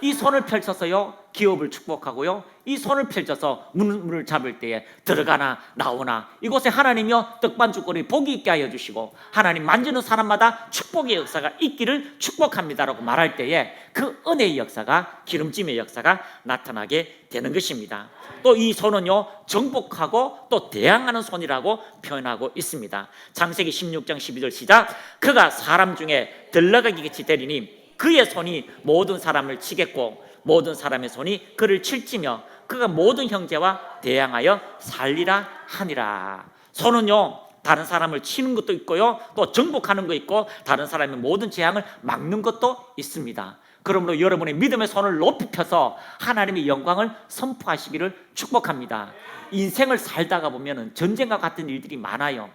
이 손을 펼쳐서요 기업을 축복하고요, 이 손을 펼쳐서 문을 잡을 때에 들어가나 나오나 이곳에 하나님이요 떡반죽거리 복이 있게 하여 주시고 하나님 만지는 사람마다 축복의 역사가 있기를 축복합니다라고 말할 때에 그 은혜의 역사가, 기름짐의 역사가 나타나게 되는 것입니다. 또 이 손은요 정복하고 또 대항하는 손이라고 표현하고 있습니다. 창세기 16장 12절 시작. 그가 사람 중에 들러가기 같이 되리니 그의 손이 모든 사람을 치겠고 모든 사람의 손이 그를 칠지며 그가 모든 형제와 대항하여 살리라 하니라. 손은요 다른 사람을 치는 것도 있고요, 또 정복하는 거 있고 다른 사람의 모든 재앙을 막는 것도 있습니다. 그러므로 여러분의 믿음의 손을 높이 펴서 하나님의 영광을 선포하시기를 축복합니다. 인생을 살다가 보면 전쟁과 같은 일들이 많아요.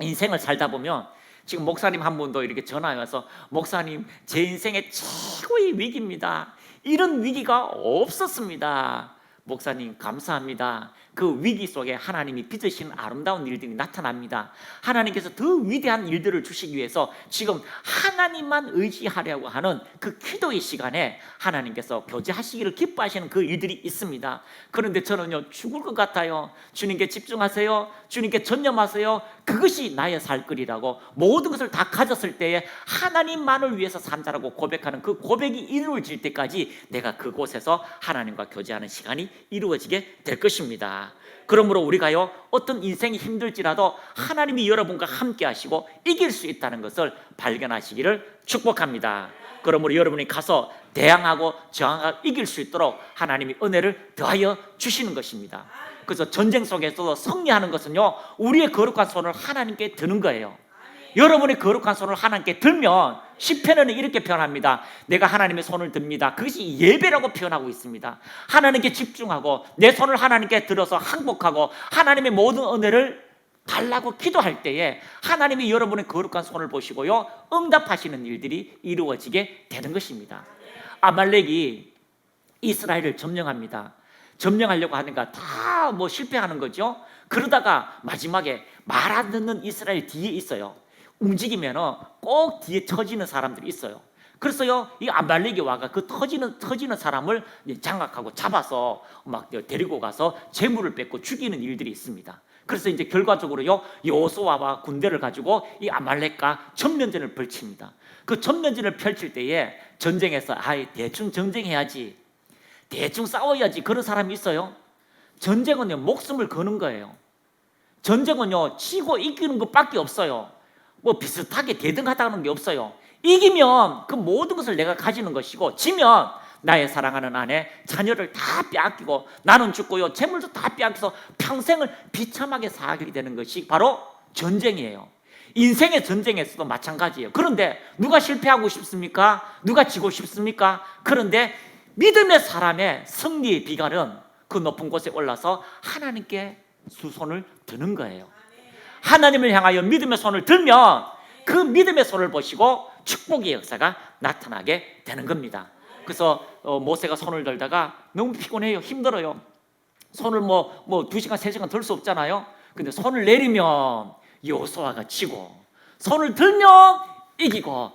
인생을 살다 보면 지금 목사님 한 분도 이렇게 전화해 와서 목사님 제 인생의 최고의 위기입니다. 이런 위기가 없었습니다. 목사님 감사합니다. 그 위기 속에 하나님이 빚으시는 아름다운 일들이 나타납니다. 하나님께서 더 위대한 일들을 주시기 위해서 지금 하나님만 의지하려고 하는 그 기도의 시간에 하나님께서 교제하시기를 기뻐하시는 그 일들이 있습니다. 그런데 저는요 죽을 것 같아요. 주님께 집중하세요. 주님께 전념하세요. 그것이 나의 살 길이라고 모든 것을 다 가졌을 때에 하나님만을 위해서 산다라고 고백하는 그 고백이 이루어질 때까지 내가 그곳에서 하나님과 교제하는 시간이 이루어지게 될 것입니다. 그러므로 우리가요 어떤 인생이 힘들지라도 하나님이 여러분과 함께 하시고 이길 수 있다는 것을 발견하시기를 축복합니다. 그러므로 여러분이 가서 대항하고 저항하고 이길 수 있도록 하나님이 은혜를 더하여 주시는 것입니다. 그래서 전쟁 속에서도 승리하는 것은요 우리의 거룩한 손을 하나님께 드는 거예요. 여러분의 거룩한 손을 하나님께 들면 시편에는 이렇게 표현합니다. 내가 하나님의 손을 듭니다. 그것이 예배라고 표현하고 있습니다. 하나님께 집중하고 내 손을 하나님께 들어서 항복하고 하나님의 모든 은혜를 달라고 기도할 때에 하나님이 여러분의 거룩한 손을 보시고요 응답하시는 일들이 이루어지게 되는 것입니다. 아말렉이 이스라엘을 점령합니다. 점령하려고 하니까 다 실패하는 거죠. 그러다가 마지막에 말 안 듣는 이스라엘 뒤에 있어요. 움직이면 꼭 뒤에 터지는 사람들이 있어요. 그래서요 이 아말렉이 와가 그 터지는 사람을 장악하고 잡아서 막 데리고 가서 재물을 뺏고 죽이는 일들이 있습니다. 그래서 이제 결과적으로요 여호수아와 군대를 가지고 이 아말렉과 전면전을 펼칩니다. 그 전면전을 펼칠 때에 전쟁에서 대충 전쟁해야지, 대충 싸워야지 그런 사람이 있어요. 전쟁은요 목숨을 거는 거예요. 전쟁은요 지고 이기는 것밖에 없어요. 비슷하게 대등하다는 게 없어요. 이기면 그 모든 것을 내가 가지는 것이고 지면 나의 사랑하는 아내, 자녀를 다 빼앗기고 나는 죽고요 재물도 다 빼앗겨서 평생을 비참하게 살게 되는 것이 바로 전쟁이에요. 인생의 전쟁에서도 마찬가지예요. 그런데 누가 실패하고 싶습니까? 누가 지고 싶습니까? 그런데 믿음의 사람의 승리의 비결은 그 높은 곳에 올라서 하나님께 두 손을 드는 거예요. 하나님을 향하여 믿음의 손을 들면 그 믿음의 손을 보시고 축복의 역사가 나타나게 되는 겁니다. 그래서 모세가 손을 들다가 너무 피곤해요. 힘들어요. 손을 2시간 3시간 들 수 없잖아요. 근데 손을 내리면 여호수아가 지고 손을 들면 이기고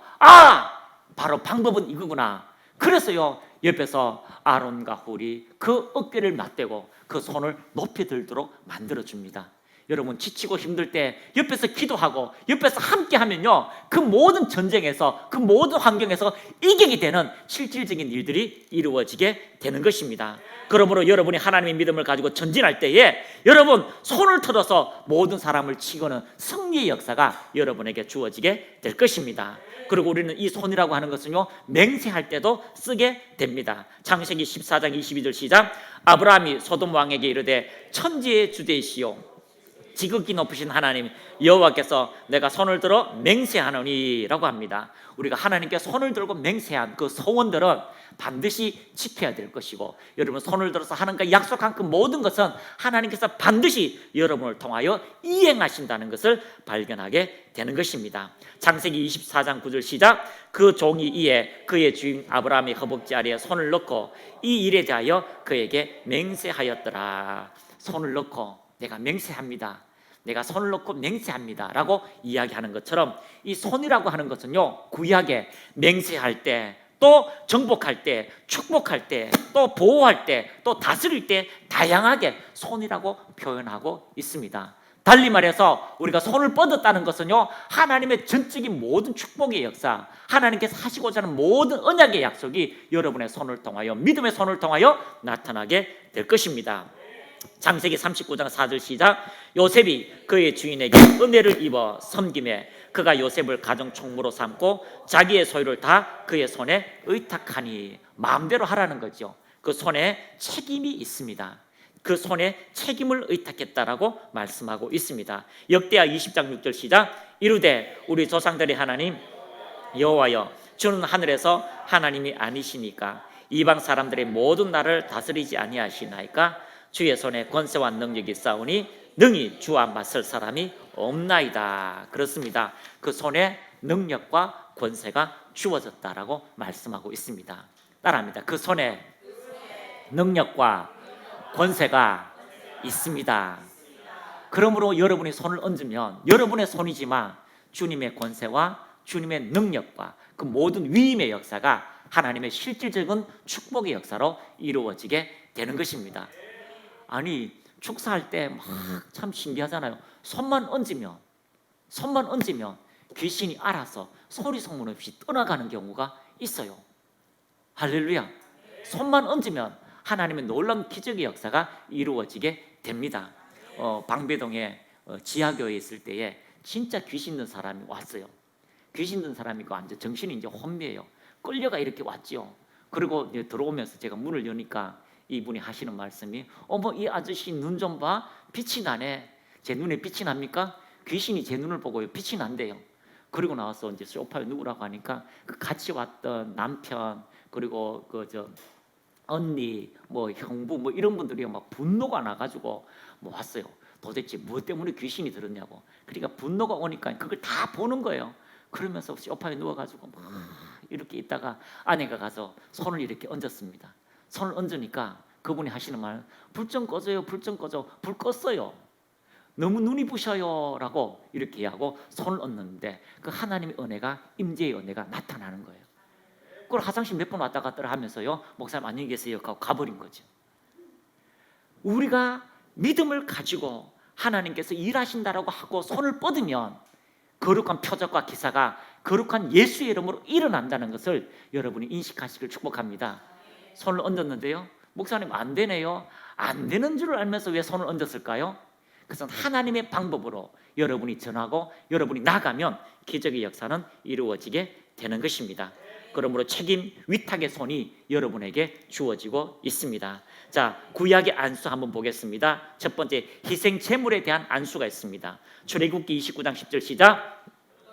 바로 방법은 이거구나. 그래서요 옆에서 아론과 훌이 그 어깨를 맞대고 그 손을 높이 들도록 만들어줍니다. 여러분 지치고 힘들 때 옆에서 기도하고 옆에서 함께 하면요 그 모든 전쟁에서 그 모든 환경에서 이기게 되는 실질적인 일들이 이루어지게 되는 것입니다. 그러므로 여러분이 하나님의 믿음을 가지고 전진할 때에 여러분 손을 틀어서 모든 사람을 치고는 승리의 역사가 여러분에게 주어지게 될 것입니다. 그리고 우리는 이 손이라고 하는 것은요 맹세할 때도 쓰게 됩니다. 창세기 14장 22절 시작. 아브라함이 소돔 왕에게 이르되 천지의 주 되시오 지극히 높으신 하나님 여호와께서 내가 손을 들어 맹세하노니라고 합니다. 우리가 하나님께 손을 들고 맹세한 그 소원들은 반드시 지켜야 될 것이고 여러분 손을 들어서 하나님과 약속한 그 모든 것은 하나님께서 반드시 여러분을 통하여 이행하신다는 것을 발견하게 되는 것입니다. 창세기 24장 9절 시작. 그 종이 이에 그의 주인 아브라함의 허벅지 아래에 손을 넣고 이 일에 대하여 그에게 맹세하였더라. 손을 넣고 내가 맹세합니다. 내가 손을 놓고 맹세합니다 라고 이야기하는 것처럼 이 손이라고 하는 것은요 구약에 맹세할 때 또 정복할 때 축복할 때 또 보호할 때 또 다스릴 때 다양하게 손이라고 표현하고 있습니다. 달리 말해서 우리가 손을 뻗었다는 것은요 하나님의 전적인 모든 축복의 역사, 하나님께서 하시고자 하는 모든 언약의 약속이 여러분의 손을 통하여 믿음의 손을 통하여 나타나게 될 것입니다. 창세기 39장 4절 시작. 요셉이 그의 주인에게 은혜를 입어 섬김에 그가 요셉을 가정 총무로 삼고 자기의 소유를 다 그의 손에 의탁하니. 마음대로 하라는 거죠. 그 손에 책임이 있습니다. 그 손에 책임을 의탁했다라고 말씀하고 있습니다. 역대하 20장 6절 시작. 이르되 우리 조상들의 하나님 여호와여 주는 하늘에서 하나님이 아니시니까 이방 사람들의 모든 나를 다스리지 아니하시나이까. 주의 손에 권세와 능력이 있사오니 능히 주와 맞설 사람이 없나이다. 그렇습니다. 그 손에 능력과 권세가 주어졌다라고 말씀하고 있습니다. 따라합니다. 그 손에 능력과 권세가 있습니다. 그러므로 여러분이 손을 얹으면 여러분의 손이지만 주님의 권세와 주님의 능력과 그 모든 위임의 역사가 하나님의 실질적인 축복의 역사로 이루어지게 되는 것입니다. 아니 축사할 때 막 참 신기하잖아요. 손만 얹으면 귀신이 알아서 소리 소문 없이 떠나가는 경우가 있어요. 할렐루야. 손만 얹으면 하나님의 놀라운 기적의 역사가 이루어지게 됩니다. 방배동에 지하교회에 있을 때에 진짜 귀신 든 사람이 왔어요. 귀신 든 사람이 완전 정신이 이제 혼미해요. 끌려가 이렇게 왔지요. 그리고 이제 들어오면서 제가 문을 여니까 이분이 하시는 말씀이 어머 이 아저씨 눈 좀 봐. 빛이 나네. 제 눈에 빛이 납니까? 귀신이 제 눈을 보고 빛이 난대요. 그리고 나와서 이제 소파에 누구라고 하니까 그 같이 왔던 남편 그리고 언니 뭐 형부 뭐 이런 분들이 막 분노가 나가지고 뭐 왔어요. 도대체 뭐 때문에 귀신이 들었냐고. 그러니까 분노가 오니까 그걸 다 보는 거예요. 그러면서 소파에 누워가지고 막 이렇게 있다가 아내가 가서 손을 이렇게 얹었습니다. 손을 얹으니까 그분이 하시는 말, 불 좀 꺼져요, 불 좀 꺼져. 불 껐어요. 너무 눈이 부셔요 라고 이렇게 하고 손을 얹는데 그 하나님의 은혜가, 임재의 은혜가 나타나는 거예요. 그걸 화장실 몇 번 왔다 갔다 하면서요, 목사님 안녕히 계세요 하고 가버린 거죠. 우리가 믿음을 가지고 하나님께서 일하신다라고 하고 손을 뻗으면 거룩한 표적과 기사가 거룩한 예수의 이름으로 일어난다는 것을 여러분이 인식하시길 축복합니다. 손을 얹었는데요, 목사님 안 되네요. 안 되는 줄 알면서 왜 손을 얹었을까요? 그것은 하나님의 방법으로 여러분이 전하고 여러분이 나가면 기적의 역사는 이루어지게 되는 것입니다. 그러므로 책임 위탁의 손이 여러분에게 주어지고 있습니다. 자, 구약의 안수 한번 보겠습니다. 첫 번째, 희생 제물에 대한 안수가 있습니다. 출애굽기 29장 10절 시작.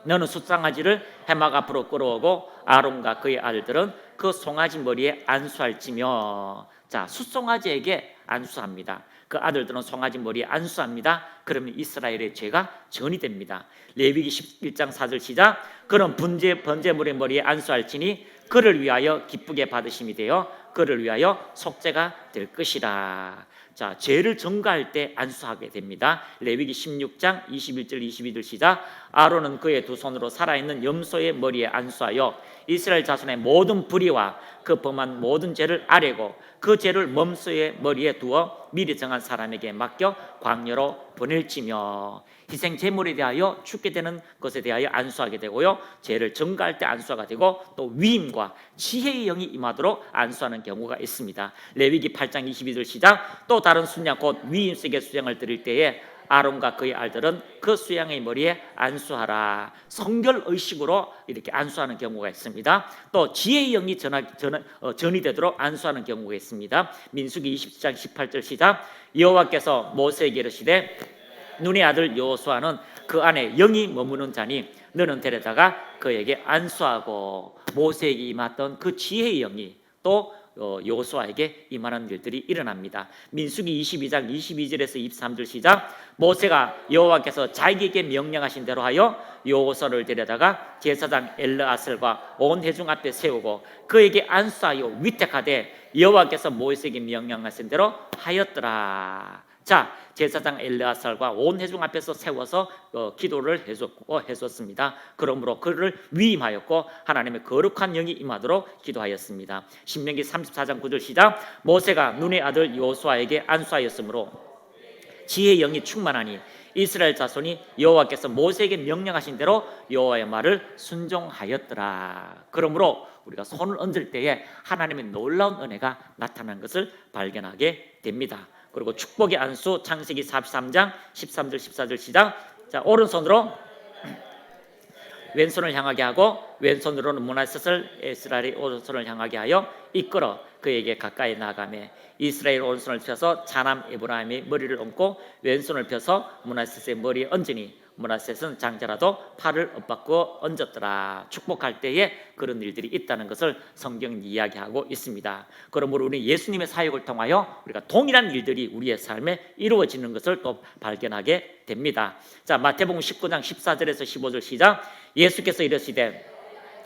너는 숫송아지를 해막 앞으로 끌어오고 아론과 그의 아들들은 그 송아지 머리에 안수할지며. 자, 숫송아지에게 안수합니다. 그 아들들은 송아지 머리에 안수합니다. 그러면 이스라엘의 죄가 전이 됩니다. 레위기 11장 4절 시작. 그런 번제물의 머리에 안수할지니 그를 위하여 기쁘게 받으심이 되어 그를 위하여 속죄가 될 것이라. 자, 죄를 전가할 때 안수하게 됩니다. 레위기 16장 21절 22절 시작. 아론은 그의 두 손으로 살아있는 염소의 머리에 안수하여 이스라엘 자손의 모든 불의와 그 범한 모든 죄를 아뢰고 그 죄를 몸소의 머리에 두어 미리 정한 사람에게 맡겨 광야로 보낼지며. 희생 제물에 대하여 죽게 되는 것에 대하여 안수하게 되고요, 죄를 전가할 때 안수가 되고 또 위임과 지혜의 영이 임하도록 안수하는 경우가 있습니다. 레위기 8장 22절 시작. 또 다른 순양 곧 위임색의 수양을 드릴 때에 아론과 그의 아들들은 그 수양의 머리에 안수하라. 성결 의식으로 이렇게 안수하는 경우가 있습니다. 또 지혜의 영이 전이 되도록 안수하는 경우가 있습니다. 민수기 20장 18절 시작. 여호와께서 모세에게 이르시되 눈의 아들 여호수아는 그 안에 영이 머무는 자니 너는 데려다가 그에게 안수하고. 모세에게 임했던 그 지혜의 영이 또 여호수아에게 임하는 일들이 일어납니다. 민수기 22장 22절에서 23절 시작. 모세가 여호와께서 자기에게 명령하신 대로 하여 여호수아를 데려다가 제사장 엘르아살과 온 회중 앞에 세우고 그에게 안수하여 위탁하되 여호와께서 모세에게 명령하신 대로 하였더라. 자, 제사장 엘르아살과 온 회중 앞에서 세워서 기도를 해줬습니다. 그러므로 그를 위임하였고 하나님의 거룩한 영이 임하도록 기도하였습니다. 신명기 34장 9절 시작. 모세가 눈의 아들 여호수아에게 안수하였으므로 지혜의 영이 충만하니 이스라엘 자손이 여호와께서 모세에게 명령하신 대로 여호와의 말을 순종하였더라. 그러므로 우리가 손을 얹을 때에 하나님의 놀라운 은혜가 나타나는 것을 발견하게 됩니다. 그리고 축복의 안수 창세기 43장 13절 14절 시작. 자, 오른손으로 왼손을 향하게 하고 왼손으로는 문하셋을 이스라엘의 오른손을 향하게 하여 이끌어 그에게 가까이 나가매 이스라엘 오른손을 펴서 자남 에브라임의 머리를 얹고 왼손을 펴서 문하셋의 머리에 얹으니 므낫셋은 장자라도 팔을 엇받고 얹었더라. 축복할 때에 그런 일들이 있다는 것을 성경이 이야기하고 있습니다. 그러므로 우리 예수님의 사역을 통하여 우리가 동일한 일들이 우리의 삶에 이루어지는 것을 또 발견하게 됩니다. 자, 마태복음 19장 14절에서 15절 시작. 예수께서 이르시되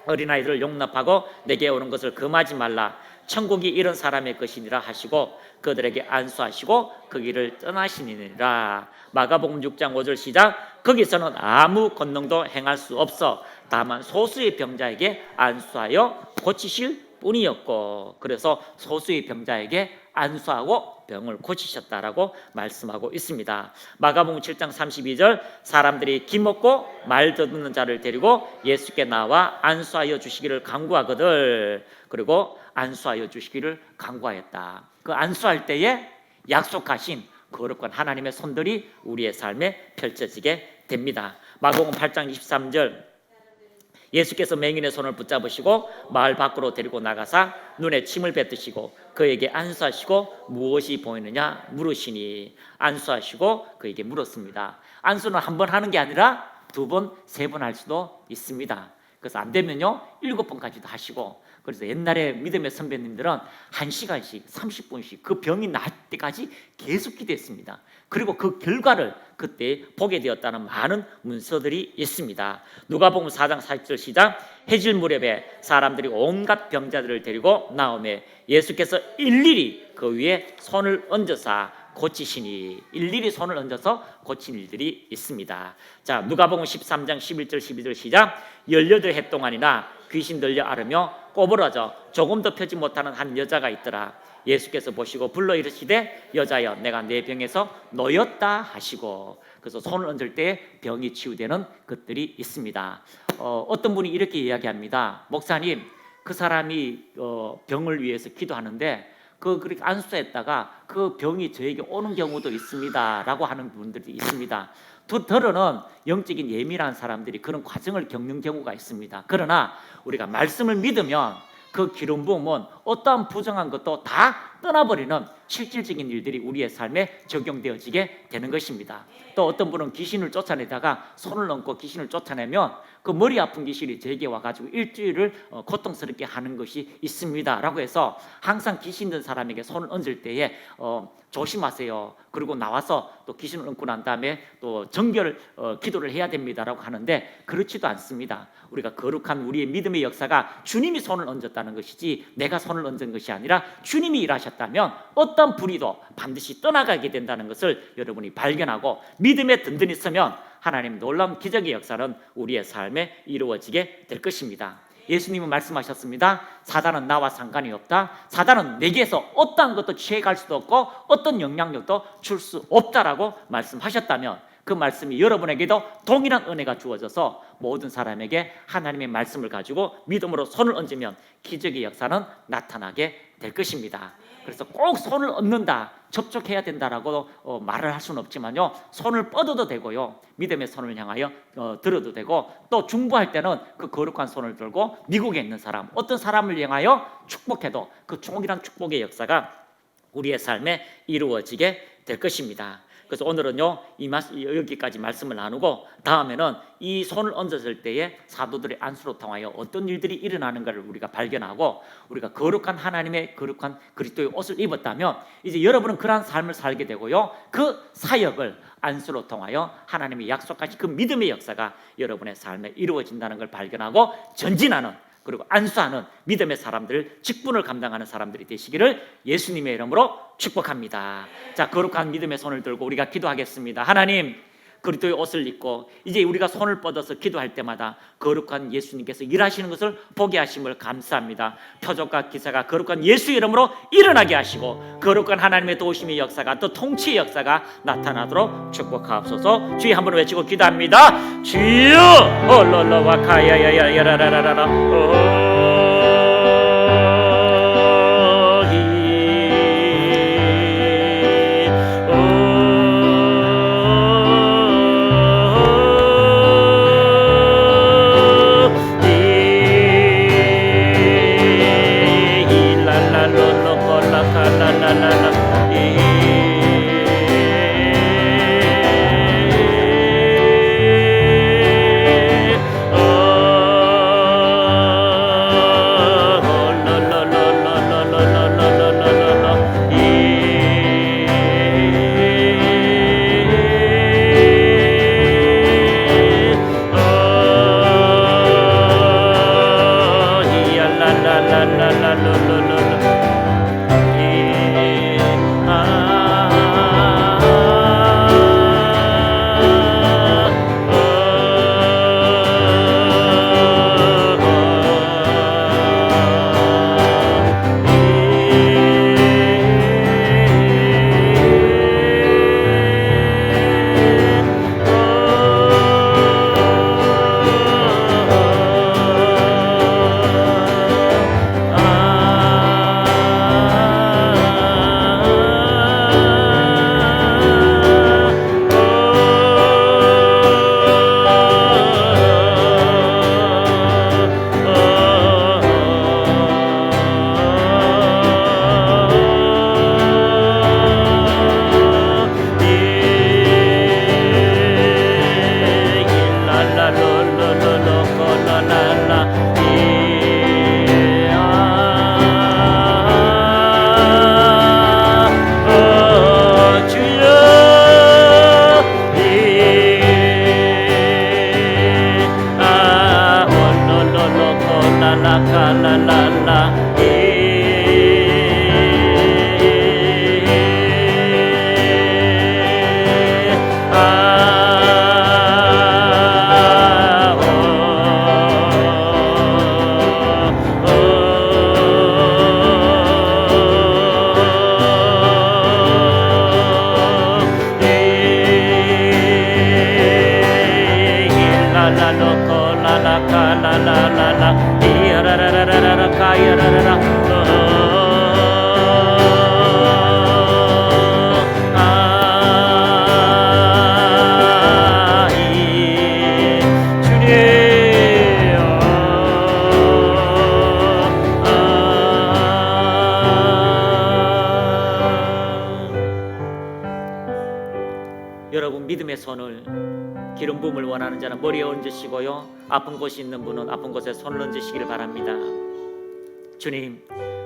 어린아이들을 용납하고 내게 오는 것을 금하지 말라. 천국이 이런 사람의 것이니라 하시고 그들에게 안수하시고 그 길을 떠나시니라. 마가복음 6장 5절 시작. 거기서는 아무 권능도 행할 수 없어 다만 소수의 병자에게 안수하여 고치실 뿐이었고, 그래서 소수의 병자에게 안수하고 병을 고치셨다라고 말씀하고 있습니다. 마가복음 7장 32절 사람들이 기먹고 말 듣는 자를 데리고 예수께 나와 안수하여 주시기를 간구하거늘. 그리고 안수하여 주시기를 간구하였다. 그 안수할 때에 약속하신 거룩한 하나님의 손들이 우리의 삶에 펼쳐지게 됩니다. 마가복음 8장 23절 예수께서 맹인의 손을 붙잡으시고 마을 밖으로 데리고 나가사 눈에 침을 뱉으시고 그에게 안수하시고 무엇이 보이느냐 물으시니 안수하시고 그에게 물었습니다. 안수는 한 번 하는 게 아니라 두 번, 세 번 할 수도 있습니다. 그래서 안 되면요 7번까지도 하시고, 그래서 옛날에 믿음의 선배님들은 1시간씩 30분씩 그 병이 나을 때까지 계속 기도했습니다. 그리고 그 결과를 그때 보게 되었다는 많은 문서들이 있습니다. 누가복음 4장 40절 시작. 해질 무렵에 사람들이 온갖 병자들을 데리고 나오매 예수께서 일일이 그 위에 손을 얹어서 고치시니, 일일이 손을 얹어서 고친 일들이 있습니다. 자, 누가복음 13장 11절 12절 시작. 18해 동안이나 귀신 들려 앓으며 꼬부러져 조금도 펴지 못하는 한 여자가 있더라. 예수께서 보시고 불러 이르시되 여자여 내가 내 병에서 놓였다 하시고, 그래서 손을 얹을 때 병이 치유되는 것들이 있습니다. 어떤 분이 이렇게 이야기합니다. 목사님, 그 사람이 병을 위해서 기도하는데 그렇게 안수했다가 그 병이 저에게 오는 경우도 있습니다 라고 하는 분들이 있습니다. 더러는 영적인 예민한 사람들이 그런 과정을 겪는 경우가 있습니다. 그러나 우리가 말씀을 믿으면 그 기름 부음은 어떠한 부정한 것도 다 떠나버리는 실질적인 일들이 우리의 삶에 적용되어지게 되는 것입니다. 또 어떤 분은 귀신을 쫓아내다가 손을 얹고 귀신을 쫓아내면 그 머리 아픈 귀신이 제게 와가지고 일주일을 고통스럽게 하는 것이 있습니다 라고 해서 항상 귀신 든 사람에게 손을 얹을 때에 조심하세요. 그리고 나와서 또 귀신을 얹고 난 다음에 또 정결 기도를 해야 됩니다라고 하는데 그렇지도 않습니다. 우리가 거룩한 우리의 믿음의 역사가 주님이 손을 얹었다는 것이지 내가 손을 얹은 것이 아니라 주님이 일하셨다면 어떤 불의도 반드시 떠나가게 된다는 것을 여러분이 발견하고 믿음에 든든히 서면 하나님 놀라운 기적의 역사는 우리의 삶에 이루어지게 될 것입니다. 예수님은 말씀하셨습니다. 사단은 나와 상관이 없다. 사단은 내게서 어떠한 것도 취해갈 수도 없고 어떤 영향력도 줄 수 없다라고 말씀하셨다면 그 말씀이 여러분에게도 동일한 은혜가 주어져서 모든 사람에게 하나님의 말씀을 가지고 믿음으로 손을 얹으면 기적의 역사는 나타나게 될 것입니다. 그래서 꼭 손을 얹는다, 접촉해야 된다라고 말을 할 수는 없지만요, 손을 뻗어도 되고요, 믿음의 손을 향하여 들어도 되고, 또 중보할 때는 그 거룩한 손을 들고 미국에 있는 사람, 어떤 사람을 향하여 축복해도 그 동일한 축복의 역사가 우리의 삶에 이루어지게 될 것입니다. 그래서 오늘은요 여기까지 말씀을 나누고 다음에는 이 손을 얹었을 때에 사도들의 안수로 통하여 어떤 일들이 일어나는가를 우리가 발견하고, 우리가 거룩한 하나님의 거룩한 그리스도의 옷을 입었다면 이제 여러분은 그러한 삶을 살게 되고요, 그 사역을 안수로 통하여 하나님이 약속하신 그 믿음의 역사가 여러분의 삶에 이루어진다는 걸 발견하고 전진하는, 그리고 안수하는 믿음의 사람들, 직분을 감당하는 사람들이 되시기를 예수님의 이름으로 축복합니다. 자, 거룩한 믿음의 손을 들고 우리가 기도하겠습니다. 하나님, 그리스도의 옷을 입고 이제 우리가 손을 뻗어서 기도할 때마다 거룩한 예수님께서 일하시는 것을 보게 하심을 감사합니다. 표적과 기사가 거룩한 예수 이름으로 일어나게 하시고 거룩한 하나님의 도우심의 역사가, 또 통치의 역사가 나타나도록 축복하옵소서. 주여 한번 외치고 기도합니다. 주여 올라와카야야야야라라라라 믿음의 손을, 기름 부음을 원하는 자는 머리에 얹으시고요, 아픈 곳이 있는 분은 아픈 곳에 손을 얹으시기를 바랍니다. 주님,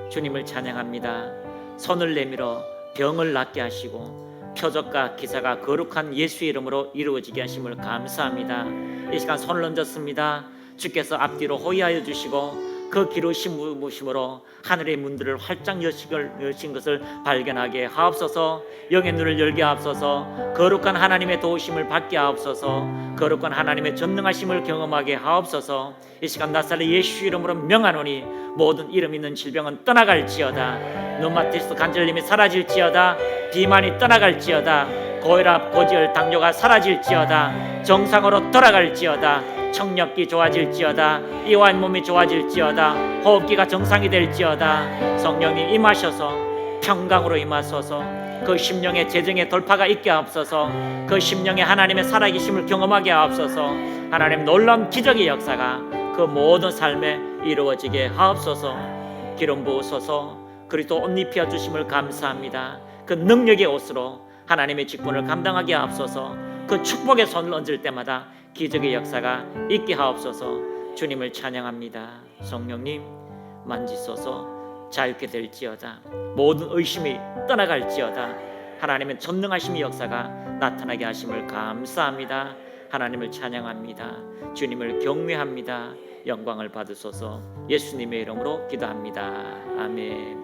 주님을 찬양합니다. 손을 내밀어 병을 낫게 하시고 표적과 기사가 거룩한 예수의 이름으로 이루어지게 하심을 감사합니다. 이 시간 손을 얹었습니다. 주께서 앞뒤로 호위하여 주시고 그 기르신 부으심으로 하늘의 문들을 활짝 여신 것을 발견하게 하옵소서. 영의 눈을 열게 하옵소서. 거룩한 하나님의 도우심을 받게 하옵소서. 거룩한 하나님의 전능하심을 경험하게 하옵소서. 이 시간 나사렛 예수 이름으로 명하노니 모든 이름 있는 질병은 떠나갈지어다. 류마티스 관절염이 사라질지어다. 비만이 떠나갈지어다. 고혈압, 고지혈, 당뇨가 사라질지어다. 정상으로 돌아갈지어다. 청력기 좋아질지어다. 이완 몸이 좋아질지어다. 호흡기가 정상이 될지어다. 성령님 임하셔서 평강으로 임하소서. 그 심령의 재정의 돌파가 있게 하옵소서. 그 심령의 하나님의 살아계심을 경험하게 하옵소서. 하나님 놀라운 기적의 역사가 그 모든 삶에 이루어지게 하옵소서. 기름 부으소서. 그리스도 옷 입혀 주심을 감사합니다. 그 능력의 옷으로 하나님의 직분을 감당하게 하옵소서. 그 축복의 손을 얹을 때마다 기적의 역사가 있게 하옵소서. 주님을 찬양합니다. 성령님 만지소서. 자유케 될지어다. 모든 의심이 떠나갈지어다. 하나님의 전능하심의 역사가 나타나게 하심을 감사합니다. 하나님을 찬양합니다. 주님을 경외합니다. 영광을 받으소서. 예수님의 이름으로 기도합니다. 아멘.